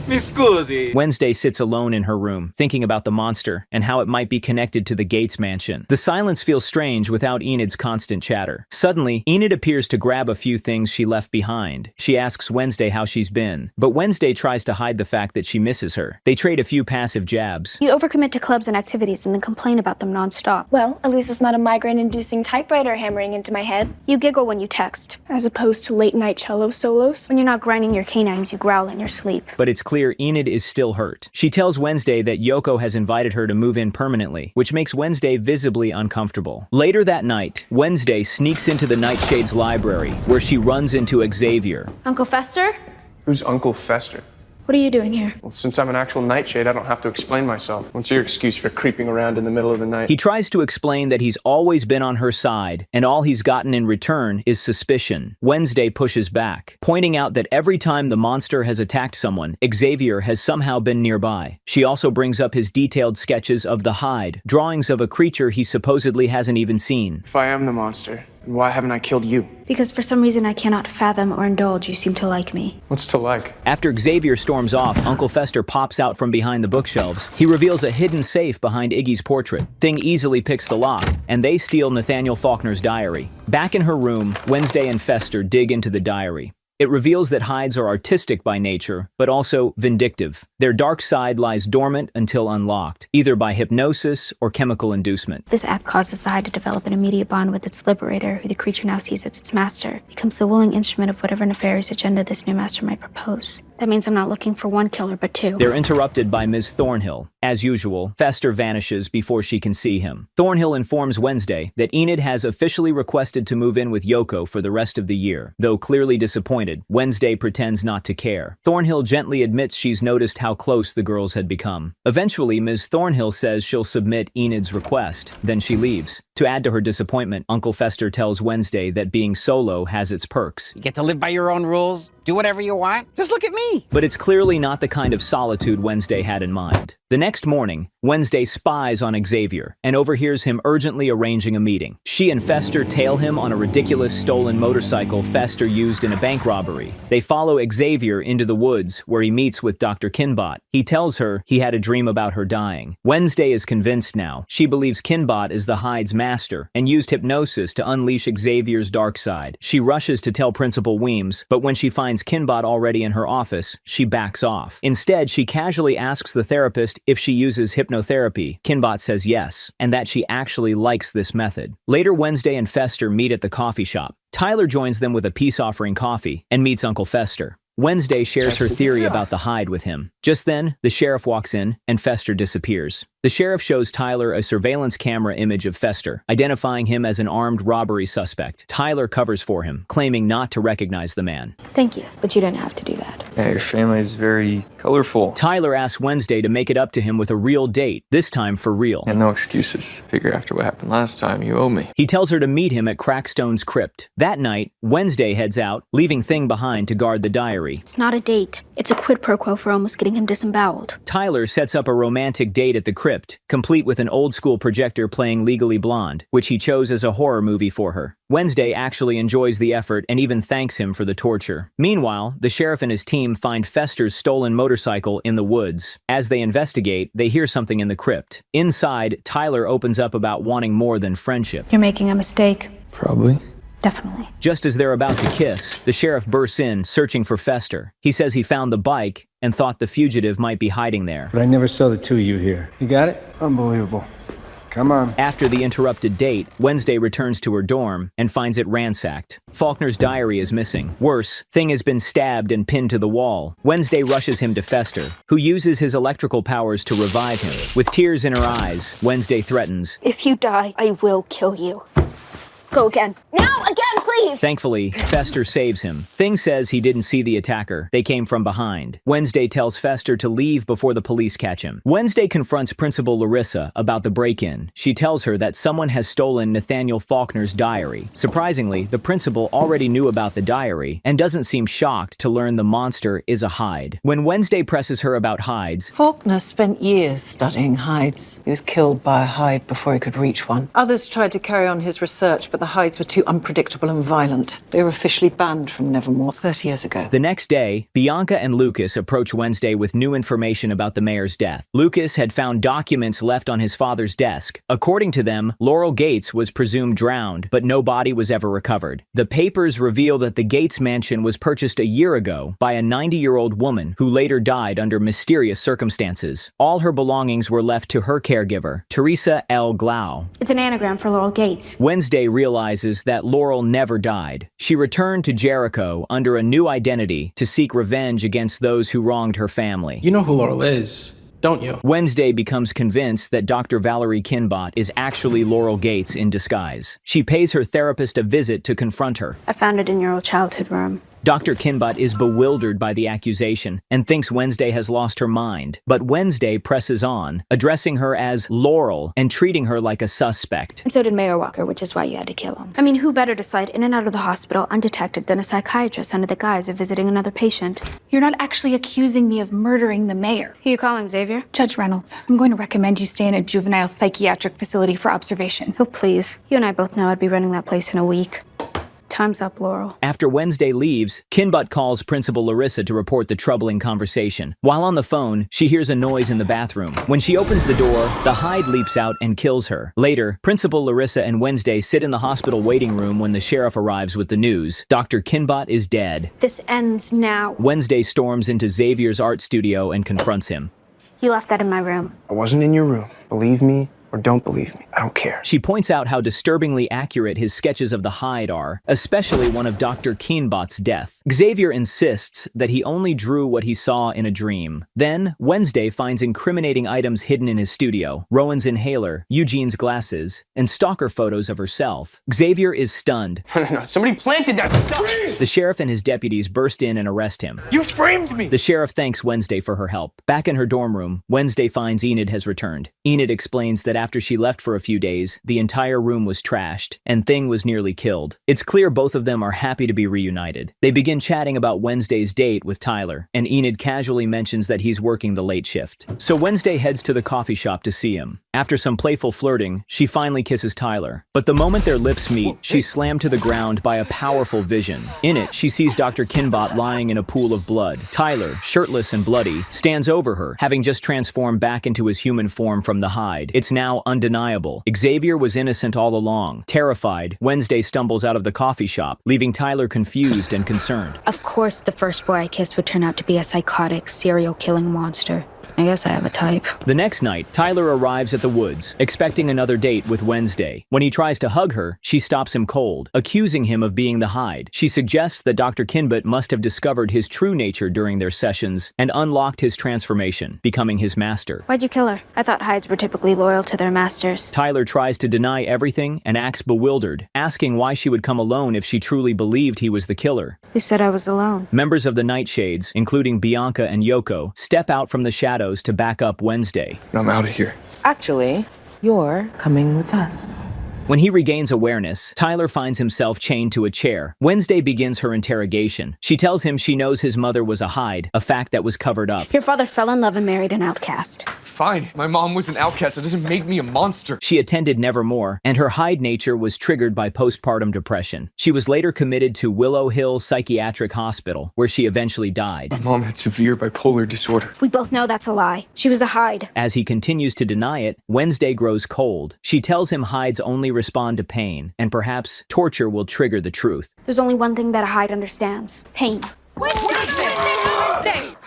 Mi scusi. Wednesday sits alone in her room, thinking about the monster and how it might be connected to the Gates mansion. The silence feels strange without Enid's constant chatter. Suddenly, Enid appears to grab a few things she left behind. She asks Wednesday how she's been, but Wednesday tries to hide the fact that she misses her. They trade a few passive jabs. You overcommit to clubs and activities and then complain about them nonstop. Well, at least it's not a migraine-inducing typewriter hammering into my head. You giggle when you text. As opposed to late-night cello solos. When you're not grinding your canines, you growl in your sleep. But it's clear Enid is still hurt. She tells Wednesday that Yoko has invited her to move in permanently, which makes Wednesday visibly uncomfortable. Later that night, Wednesday sneaks into the Nightshade's library, where she runs into Xavier. Uncle Fester? Who's Uncle Fester? What are you doing here? Well, since I'm an actual Nightshade, I don't have to explain myself. What's your excuse for creeping around in the middle of the night? He tries to explain that he's always been on her side, and all he's gotten in return is suspicion. Wednesday pushes back, pointing out that every time the monster has attacked someone, Xavier has somehow been nearby. She also brings up his detailed sketches of the Hyde, drawings of a creature he supposedly hasn't even seen. If I am the monster, then why haven't I killed you? Because for some reason I cannot fathom or indulge you seem to like me. What's to like? After Xavier storms off, Uncle Fester pops out from behind the bookshelves. He reveals a hidden safe behind Iggy's portrait. Thing easily picks the lock, and they steal Nathaniel Faulkner's diary. Back in her room, Wednesday and Fester dig into the diary. It reveals that hides are artistic by nature, but also vindictive. Their dark side lies dormant until unlocked, either by hypnosis or chemical inducement. This act causes the hide to develop an immediate bond with its liberator, who the creature now sees as its master, becomes the willing instrument of whatever nefarious agenda this new master might propose. That means I'm not looking for one killer, but two. They're interrupted by Ms. Thornhill. As usual, Fester vanishes before she can see him. Thornhill informs Wednesday that Enid has officially requested to move in with Yoko for the rest of the year. Though clearly disappointed, Wednesday pretends not to care. Thornhill gently admits she's noticed how close the girls had become. Eventually, Ms. Thornhill says she'll submit Enid's request. Then she leaves. To add to her disappointment, Uncle Fester tells Wednesday that being solo has its perks. You get to live by your own rules, do whatever you want. Just look at me. But it's clearly not the kind of solitude Wednesday had in mind. The next morning, Wednesday spies on Xavier and overhears him urgently arranging a meeting. She and Fester tail him on a ridiculous stolen motorcycle Fester used in a bank robbery. They follow Xavier into the woods where he meets with Dr. Kinbot. He tells her he had a dream about her dying. Wednesday is convinced now. She believes Kinbot is the hide's master and used hypnosis to unleash Xavier's dark side. She rushes to tell Principal Weems, but when she finds Kinbot already in her office, she backs off. Instead, she casually asks the therapist if she uses hypnotherapy. Kinbot says yes, and that she actually likes this method. Later, Wednesday and Fester meet at the coffee shop. Tyler joins them with a peace-offering coffee and meets Uncle Fester. Wednesday shares her theory about the hide with him. Just then, the sheriff walks in, and Fester disappears. The sheriff shows Tyler a surveillance camera image of Fester, identifying him as an armed robbery suspect. Tyler covers for him, claiming not to recognize the man. Thank you, but you didn't have to do that. Yeah, your family is very colorful. Tyler asks Wednesday to make it up to him with a real date, this time for real. And no excuses. Figure after what happened last time, you owe me. He tells her to meet him at Crackstone's crypt. That night, Wednesday heads out, leaving Thing behind to guard the diary. It's not a date. It's a quid pro quo for almost getting him disemboweled. Tyler sets up a romantic date at the crypt, complete with an old-school projector playing Legally Blonde, which he chose as a horror movie for her. Wednesday actually enjoys the effort and even thanks him for the torture. Meanwhile, the sheriff and his team find Fester's stolen motorcycle in the woods. As they investigate, they hear something in the crypt. Inside, Tyler opens up about wanting more than friendship. You're making a mistake. Probably. Definitely. Just as they're about to kiss, the sheriff bursts in, searching for Fester. He says he found the bike and thought the fugitive might be hiding there. But I never saw the two of you here. You got it? Unbelievable. Come on. After the interrupted date, Wednesday returns to her dorm and finds it ransacked. Faulkner's diary is missing. Worse, Thing has been stabbed and pinned to the wall. Wednesday rushes him to Fester, who uses his electrical powers to revive him. With tears in her eyes, Wednesday threatens, If you die, I will kill you. Go again. No, again, please! Thankfully, Fester saves him. Thing says he didn't see the attacker. They came from behind. Wednesday tells Fester to leave before the police catch him. Wednesday confronts Principal Larissa about the break-in. She tells her that someone has stolen Nathaniel Faulkner's diary. Surprisingly, the principal already knew about the diary and doesn't seem shocked to learn the monster is a hide. When Wednesday presses her about hides, Faulkner spent years studying hides. He was killed by a hide before he could reach one. Others tried to carry on his research, but the hides were too unpredictable and violent. They were officially banned from Nevermore 30 years ago. The next day, Bianca and Lucas approach Wednesday with new information about the mayor's death. Lucas had found documents left on his father's desk. According to them, Laurel Gates was presumed drowned, but no body was ever recovered. The papers reveal that the Gates mansion was purchased a year ago by a 90-year-old woman who later died under mysterious circumstances. All her belongings were left to her caregiver, Teresa L. Glau. It's an anagram for Laurel Gates. Wednesday realizes that Laurel never died. She returned to Jericho under a new identity to seek revenge against those who wronged her family. You know who Laurel is, don't you? Wednesday becomes convinced that Dr. Valerie Kinbot is actually Laurel Gates in disguise. She pays her therapist a visit to confront her. I found it in your old childhood room. Dr. Kinbot is bewildered by the accusation and thinks Wednesday has lost her mind. But Wednesday presses on, addressing her as Laurel and treating her like a suspect. And so did Mayor Walker, which is why you had to kill him. I mean, who better to slide in and out of the hospital undetected than a psychiatrist under the guise of visiting another patient? You're not actually accusing me of murdering the mayor. Who you calling, Xavier? Judge Reynolds, I'm going to recommend you stay in a juvenile psychiatric facility for observation. Oh, please. You and I both know I'd be running that place in a week. Time's up, Laurel. After Wednesday leaves, Kinbutt calls Principal Larissa to report the troubling conversation. While on the phone, she hears a noise in the bathroom. When she opens the door, the Hyde leaps out and kills her. Later, Principal Larissa and Wednesday sit in the hospital waiting room when the sheriff arrives with the news. Dr. Kinbutt is dead. This ends now. Wednesday storms into Xavier's art studio and confronts him. You left that in my room. I wasn't in your room. Believe me or don't believe me. I don't care. She points out how disturbingly accurate his sketches of the Hyde are, especially one of Dr. Kinbutt's death. Xavier insists that he only drew what he saw in a dream. Then, Wednesday finds incriminating items hidden in his studio: Rowan's inhaler, Eugene's glasses, and stalker photos of herself. Xavier is stunned. No, somebody planted that stuff! The sheriff and his deputies burst in and arrest him. You framed me! The sheriff thanks Wednesday for her help. Back in her dorm room, Wednesday finds Enid has returned. Enid explains that after she left for a few days, the entire room was trashed, and Thing was nearly killed. It's clear both of them are happy to be reunited. They begin chatting about Wednesday's date with Tyler, and Enid casually mentions that he's working the late shift. So Wednesday heads to the coffee shop to see him. After some playful flirting, she finally kisses Tyler. But the moment their lips meet, she's slammed to the ground by a powerful vision. In it, she sees Dr. Kinbutt lying in a pool of blood. Tyler, shirtless and bloody, stands over her, having just transformed back into his human form from the Hyde. It's now undeniable. Xavier was innocent all along. Terrified, Wednesday stumbles out of the coffee shop, leaving Tyler confused and concerned. Of course, the first boy I kissed would turn out to be a psychotic, serial-killing monster. I guess I have a type. The next night, Tyler arrives at the woods, expecting another date with Wednesday. When he tries to hug her, she stops him cold, accusing him of being the Hyde. She suggests that Dr. Kinbutt must have discovered his true nature during their sessions and unlocked his transformation, becoming his master. Why'd you kill her? I thought Hydes were typically loyal to their masters. Tyler tries to deny everything and acts bewildered, asking why she would come alone if she truly believed he was the killer. Who said I was alone? Members of the Nightshades, including Bianca and Yoko, step out from the shadows to back up Wednesday. I'm out of here. Actually, you're coming with us. When he regains awareness, Tyler finds himself chained to a chair. Wednesday begins her interrogation. She tells him she knows his mother was a Hyde, a fact that was covered up. Your father fell in love and married an outcast. Fine, my mom was an outcast. It doesn't make me a monster. She attended Nevermore, and her Hyde nature was triggered by postpartum depression. She was later committed to Willow Hill Psychiatric Hospital, where she eventually died. My mom had severe bipolar disorder. We both know that's a lie. She was a Hyde. As he continues to deny it, Wednesday grows cold. She tells him Hydes only respond to pain, and perhaps torture will trigger the truth. There's only one thing that a Hyde understands: pain. Wednesday!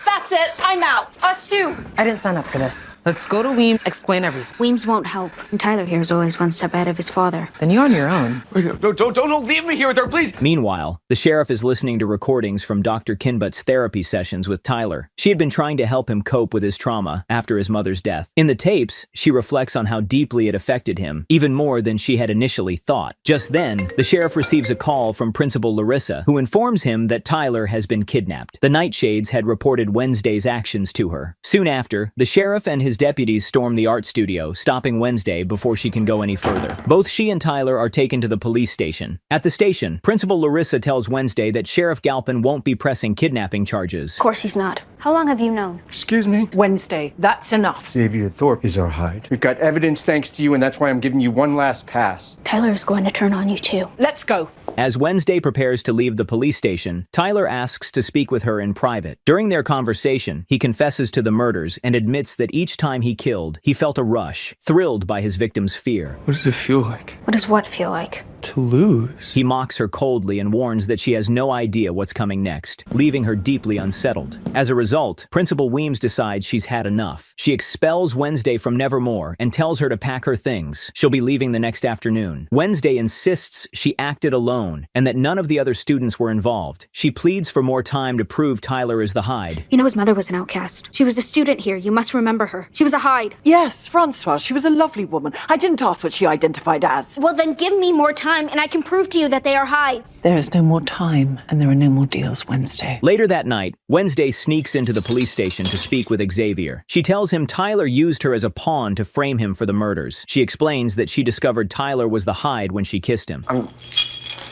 That's it. I'm out. Us too. I didn't sign up for this. Let's go to Weems, explain everything. Weems won't help, and Tyler here is always one step ahead of his father. Then you're on your own. Wait, no, don't leave me here with her, please. Meanwhile, the sheriff is listening to recordings from Dr. Kinbutt's therapy sessions with Tyler. She had been trying to help him cope with his trauma after his mother's death. In the tapes, she reflects on how deeply it affected him, even more than she had initially thought. Just then, the sheriff receives a call from Principal Larissa, who informs him that Tyler has been kidnapped. The Nightshades had reported Wednesday's actions to her. Soon after, the sheriff and his deputies storm the art studio, stopping Wednesday before she can go any further. Both she and Tyler are taken to the police station. At the station, Principal Larissa tells Wednesday that Sheriff Galpin won't be pressing kidnapping charges. Of course he's not. How long have you known? Excuse me? Wednesday, that's enough. Xavier Thorpe is our Hyde. We've got evidence thanks to you, and that's why I'm giving you one last pass. Tyler is going to turn on you too. Let's go. As Wednesday prepares to leave the police station, Tyler asks to speak with her in private. During their conversation, he confesses to the murders and admits that each time he killed, he felt a rush, thrilled by his victim's fear. What does it feel like? What does what feel like? To lose. He mocks her coldly and warns that she has no idea what's coming next, leaving her deeply unsettled. As a result, Principal Weems decides she's had enough. She expels Wednesday from Nevermore and tells her to pack her things. She'll be leaving the next afternoon. Wednesday insists she acted alone and that none of the other students were involved. She pleads for more time to prove Tyler is the Hyde. You know his mother was an outcast. She was a student here. You must remember her. She was a Hyde. Yes, Francois. She was a lovely woman. I didn't ask what she identified as. Well, then give me more time and I can prove to you that they are Hydes. There is no more time, and there are no more deals Wednesday. Later that night, Wednesday sneaks into the police station to speak with Xavier. She tells him Tyler used her as a pawn to frame him for the murders. She explains that she discovered Tyler was the Hyde when she kissed him.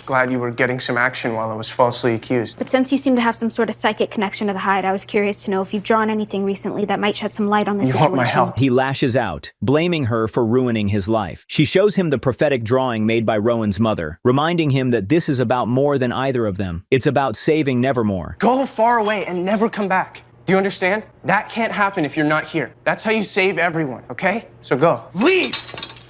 glad you were getting some action while I was falsely accused. But since you seem to have some sort of psychic connection to the Hyde, I was curious to know if you've drawn anything recently that might shed some light on the You situation. want my help? He lashes out, blaming her for ruining his life. She shows him the prophetic drawing made by Rowan's mother, reminding him that this is about more than either of them. It's about saving Nevermore. Go far away and never come back. Do you understand? That can't happen if you're not here. That's how you save everyone, okay? So go. Leave!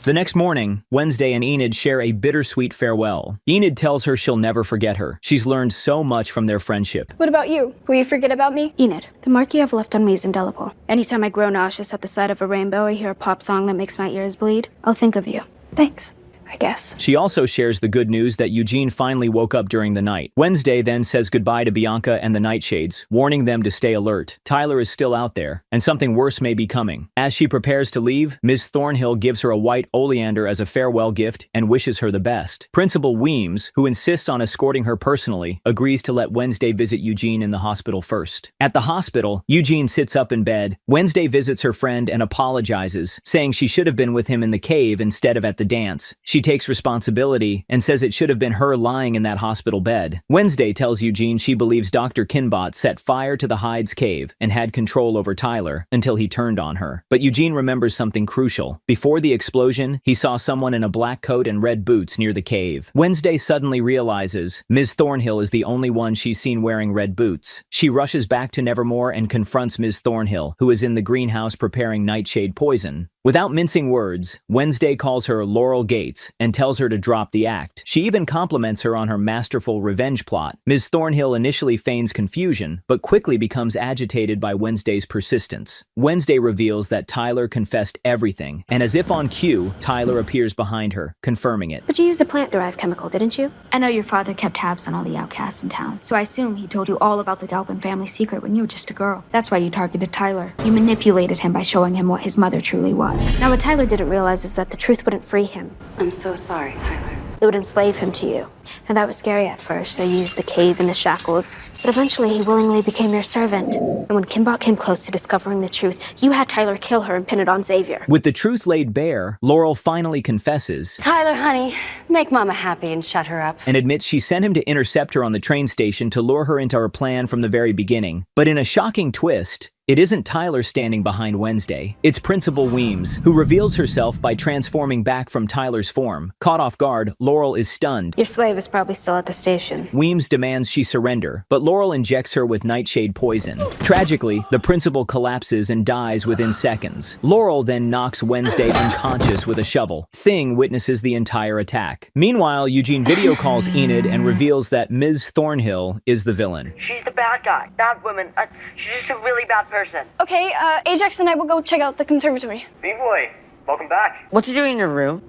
The next morning, Wednesday and Enid share a bittersweet farewell. Enid tells her she'll never forget her. She's learned so much from their friendship. What about you? Will you forget about me? Enid, the mark you have left on me is indelible. Anytime I grow nauseous at the sight of a rainbow or hear a pop song that makes my ears bleed, I'll think of you. Thanks, I guess. She also shares the good news that Eugene finally woke up during the night. Wednesday then says goodbye to Bianca and the Nightshades, warning them to stay alert. Tyler is still out there, and something worse may be coming. As she prepares to leave, Ms. Thornhill gives her a white oleander as a farewell gift and wishes her the best. Principal Weems, who insists on escorting her personally, agrees to let Wednesday visit Eugene in the hospital first. At the hospital, Eugene sits up in bed. Wednesday visits her friend and apologizes, saying she should have been with him in the cave instead of at the dance. She takes responsibility and says it should have been her lying in that hospital bed. Wednesday tells Eugene she believes Dr. Kinbot set fire to the Hyde's cave and had control over Tyler until he turned on her. But Eugene remembers something crucial. Before the explosion, he saw someone in a black coat and red boots near the cave. Wednesday suddenly realizes Ms. Thornhill is the only one she's seen wearing red boots. She rushes back to Nevermore and confronts Ms. Thornhill, who is in the greenhouse preparing nightshade poison. Without mincing words, Wednesday calls her Laurel Gates and tells her to drop the act. She even compliments her on her masterful revenge plot. Ms. Thornhill initially feigns confusion, but quickly becomes agitated by Wednesday's persistence. Wednesday reveals that Tyler confessed everything, and as if on cue, Tyler appears behind her, confirming it. But you used a plant-derived chemical, didn't you? I know your father kept tabs on all the outcasts in town, so I assume he told you all about the Galpin family secret when you were just a girl. That's why you targeted Tyler. You manipulated him by showing him what his mother truly was. Now, what Tyler didn't realize is that the truth wouldn't free him. I'm so sorry, Tyler. It would enslave him to you. And that was scary at first, so you used the cave and the shackles. But eventually, he willingly became your servant. And when Kinbot came close to discovering the truth, you had Tyler kill her and pin it on Xavier. With the truth laid bare, Laurel finally confesses. Tyler, honey, make Mama happy and shut her up. And admits she sent him to intercept her on the train station to lure her into her plan from the very beginning. But in a shocking twist, it isn't Tyler standing behind Wednesday. It's Principal Weems, who reveals herself by transforming back from Tyler's form. Caught off guard, Laurel is stunned. Your slave is probably still at the station. Weems demands she surrender, but Laurel injects her with nightshade poison. Tragically, the principal collapses and dies within seconds. Laurel then knocks Wednesday unconscious with a shovel. Thing witnesses the entire attack. Meanwhile, Eugene video calls Enid and reveals that Ms. Thornhill is the villain. She's the bad guy, bad woman. She's just a really bad person. Okay, Ajax and I will go check out the conservatory. B-boy, welcome back. What's he doing in your room?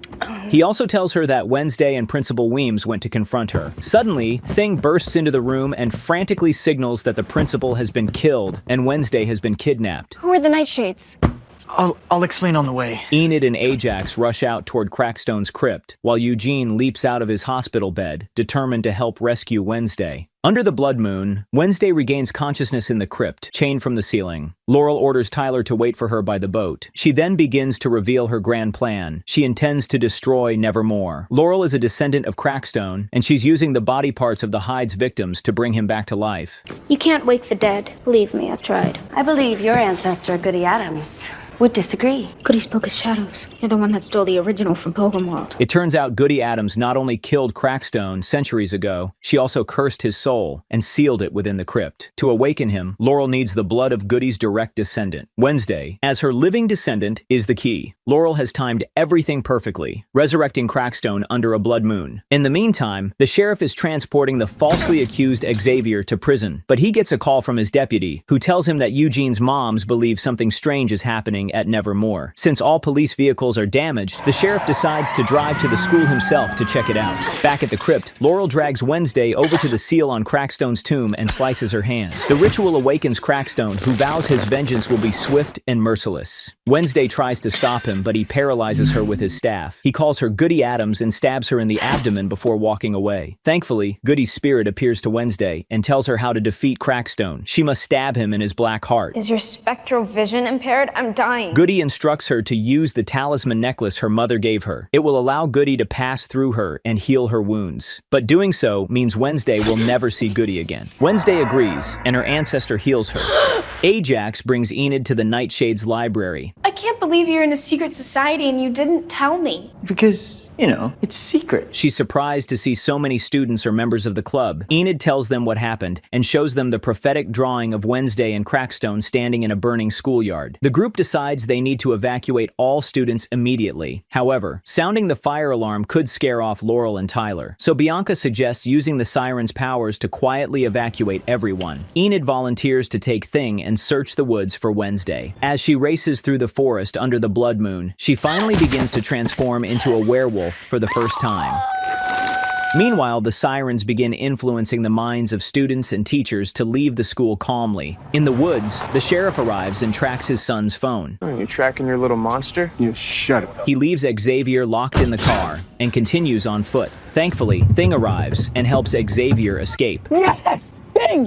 He also tells her that Wednesday and Principal Weems went to confront her. Suddenly, Thing bursts into the room and frantically signals that the principal has been killed and Wednesday has been kidnapped. Who are the Nightshades? I'll explain on the way. Enid and Ajax rush out toward Crackstone's crypt, while Eugene leaps out of his hospital bed, determined to help rescue Wednesday. Under the blood moon, Wednesday regains consciousness in the crypt, chained from the ceiling. Laurel orders Tyler to wait for her by the boat. She then begins to reveal her grand plan. She intends to destroy Nevermore. Laurel is a descendant of Crackstone, and she's using the body parts of the Hyde's victims to bring him back to life. You can't wake the dead. Believe me, I've tried. I believe your ancestor, Goody Addams, would disagree. Goody spoke of shadows. You're the one that stole the original from Pilgrim World. It turns out Goody Addams not only killed Crackstone centuries ago, she also cursed his soul and sealed it within the crypt. To awaken him, Laurel needs the blood of Goody's direct descendant. Wednesday, as her living descendant, is the key. Laurel has timed everything perfectly, resurrecting Crackstone under a blood moon. In the meantime, the sheriff is transporting the falsely accused Xavier to prison, but he gets a call from his deputy, who tells him that Eugene's moms believe something strange is happening at Nevermore. Since all police vehicles are damaged, the sheriff decides to drive to the school himself to check it out. Back at the crypt, Laurel drags Wednesday over to the seal on Crackstone's tomb and slices her hand. The ritual awakens Crackstone, who vows his vengeance will be swift and merciless. Wednesday tries to stop him, but he paralyzes her with his staff. He calls her Goody Addams and stabs her in the abdomen before walking away. Thankfully, Goody's spirit appears to Wednesday and tells her how to defeat Crackstone. She must stab him in his black heart. Is your spectral vision impaired? I'm dying. Goody instructs her to use the talisman necklace her mother gave her. It will allow Goody to pass through her and heal her wounds. But doing so means Wednesday will never see Goody again. Wednesday agrees, and her ancestor heals her. Ajax brings Enid to the Nightshade's library. I can't believe you're in a secret society and you didn't tell me. Because, you know, it's secret. She's surprised to see so many students are members of the club. Enid tells them what happened and shows them the prophetic drawing of Wednesday and Crackstone standing in a burning schoolyard. The group decides they need to evacuate all students immediately. However, sounding the fire alarm could scare off Laurel and Tyler, so Bianca suggests using the siren's powers to quietly evacuate everyone. Enid volunteers to take Thing and search the woods for Wednesday. As she races through the forest under the blood moon, she finally begins to transform into a werewolf for the first time. Meanwhile, the sirens begin influencing the minds of students and teachers to leave the school calmly. In the woods, the sheriff arrives and tracks his son's phone. Oh, you tracking your little monster? You shut up. He leaves Xavier locked in the car and continues on foot. Thankfully, Thing arrives and helps Xavier escape. Yes!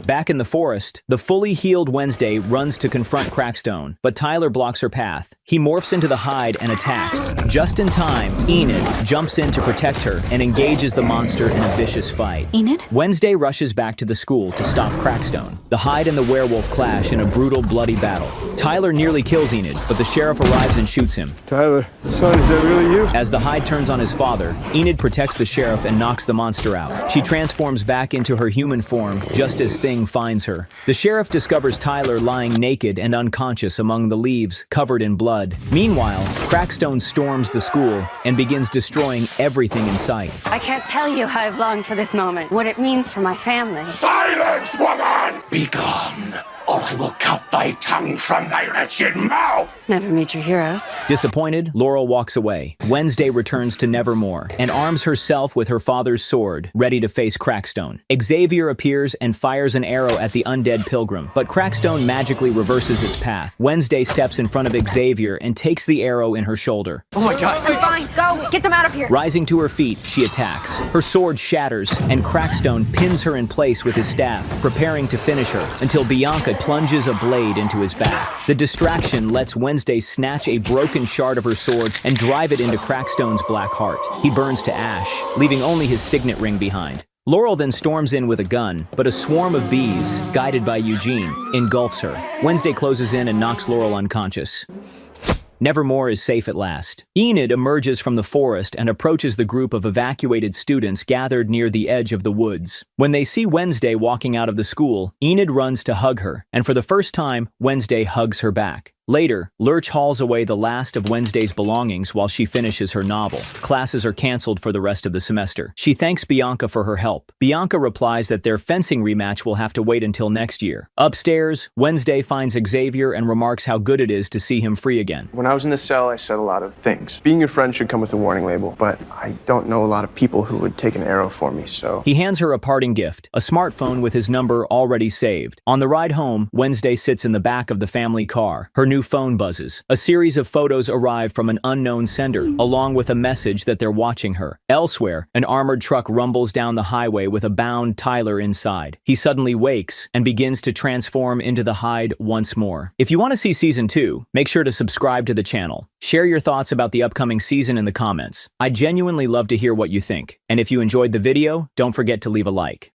Back in the forest, the fully healed Wednesday runs to confront Crackstone, but Tyler blocks her path. He morphs into the hide and attacks. Just in time, Enid jumps in to protect her and engages the monster in a vicious fight. Enid? Wednesday rushes back to the school to stop Crackstone. The hide and the werewolf clash in a brutal, bloody battle. Tyler nearly kills Enid, but the sheriff arrives and shoots him. Tyler, son, is that really you? As the hide turns on his father, Enid protects the sheriff and knocks the monster out. She transforms back into her human form just as Thing finds her. The sheriff discovers Tyler lying naked and unconscious among the leaves, covered in blood. Meanwhile, Crackstone storms the school and begins destroying everything in sight. I can't tell you how I've longed for this moment, what it means for my family. Silence, woman! Be gone, or I will cut thy tongue from thy wretched mouth! Never meet your heroes. Disappointed, Laurel walks away. Wednesday returns to Nevermore and arms herself with her father's sword, ready to face Crackstone. Xavier appears and fires an arrow at the undead pilgrim, but Crackstone magically reverses its path. Wednesday steps in front of Xavier and takes the arrow in her shoulder. Oh my god. I'm fine. Go. Get them out of here. Rising to her feet, she attacks. Her sword shatters, and Crackstone pins her in place with his staff, preparing to finish her, until Bianca plunges a blade into his back. The distraction lets Wednesday snatch a broken shard of her sword and drive it into Crackstone's black heart. He burns to ash, leaving only his signet ring behind. Laurel then storms in with a gun, but a swarm of bees, guided by Eugene, engulfs her. Wednesday closes in and knocks Laurel unconscious. Nevermore is safe at last. Enid emerges from the forest and approaches the group of evacuated students gathered near the edge of the woods. When they see Wednesday walking out of the school, Enid runs to hug her, and for the first time, Wednesday hugs her back. Later, Lurch hauls away the last of Wednesday's belongings while she finishes her novel. Classes are canceled for the rest of the semester. She thanks Bianca for her help. Bianca replies that their fencing rematch will have to wait until next year. Upstairs, Wednesday finds Xavier and remarks how good it is to see him free again. When I was in the cell, I said a lot of things. Being your friend should come with a warning label, but I don't know a lot of people who would take an arrow for me, so... He hands her a parting gift, a smartphone with his number already saved. On the ride home, Wednesday sits in the back of the family car. Her new phone buzzes. A series of photos arrive from an unknown sender, along with a message that they're watching her. Elsewhere, an armored truck rumbles down the highway with a bound Tyler inside. He suddenly wakes and begins to transform into the hide once more. If you want to see Season 2, make sure to subscribe to the channel. Share your thoughts about the upcoming season in the comments. I'd genuinely love to hear what you think. And if you enjoyed the video, don't forget to leave a like.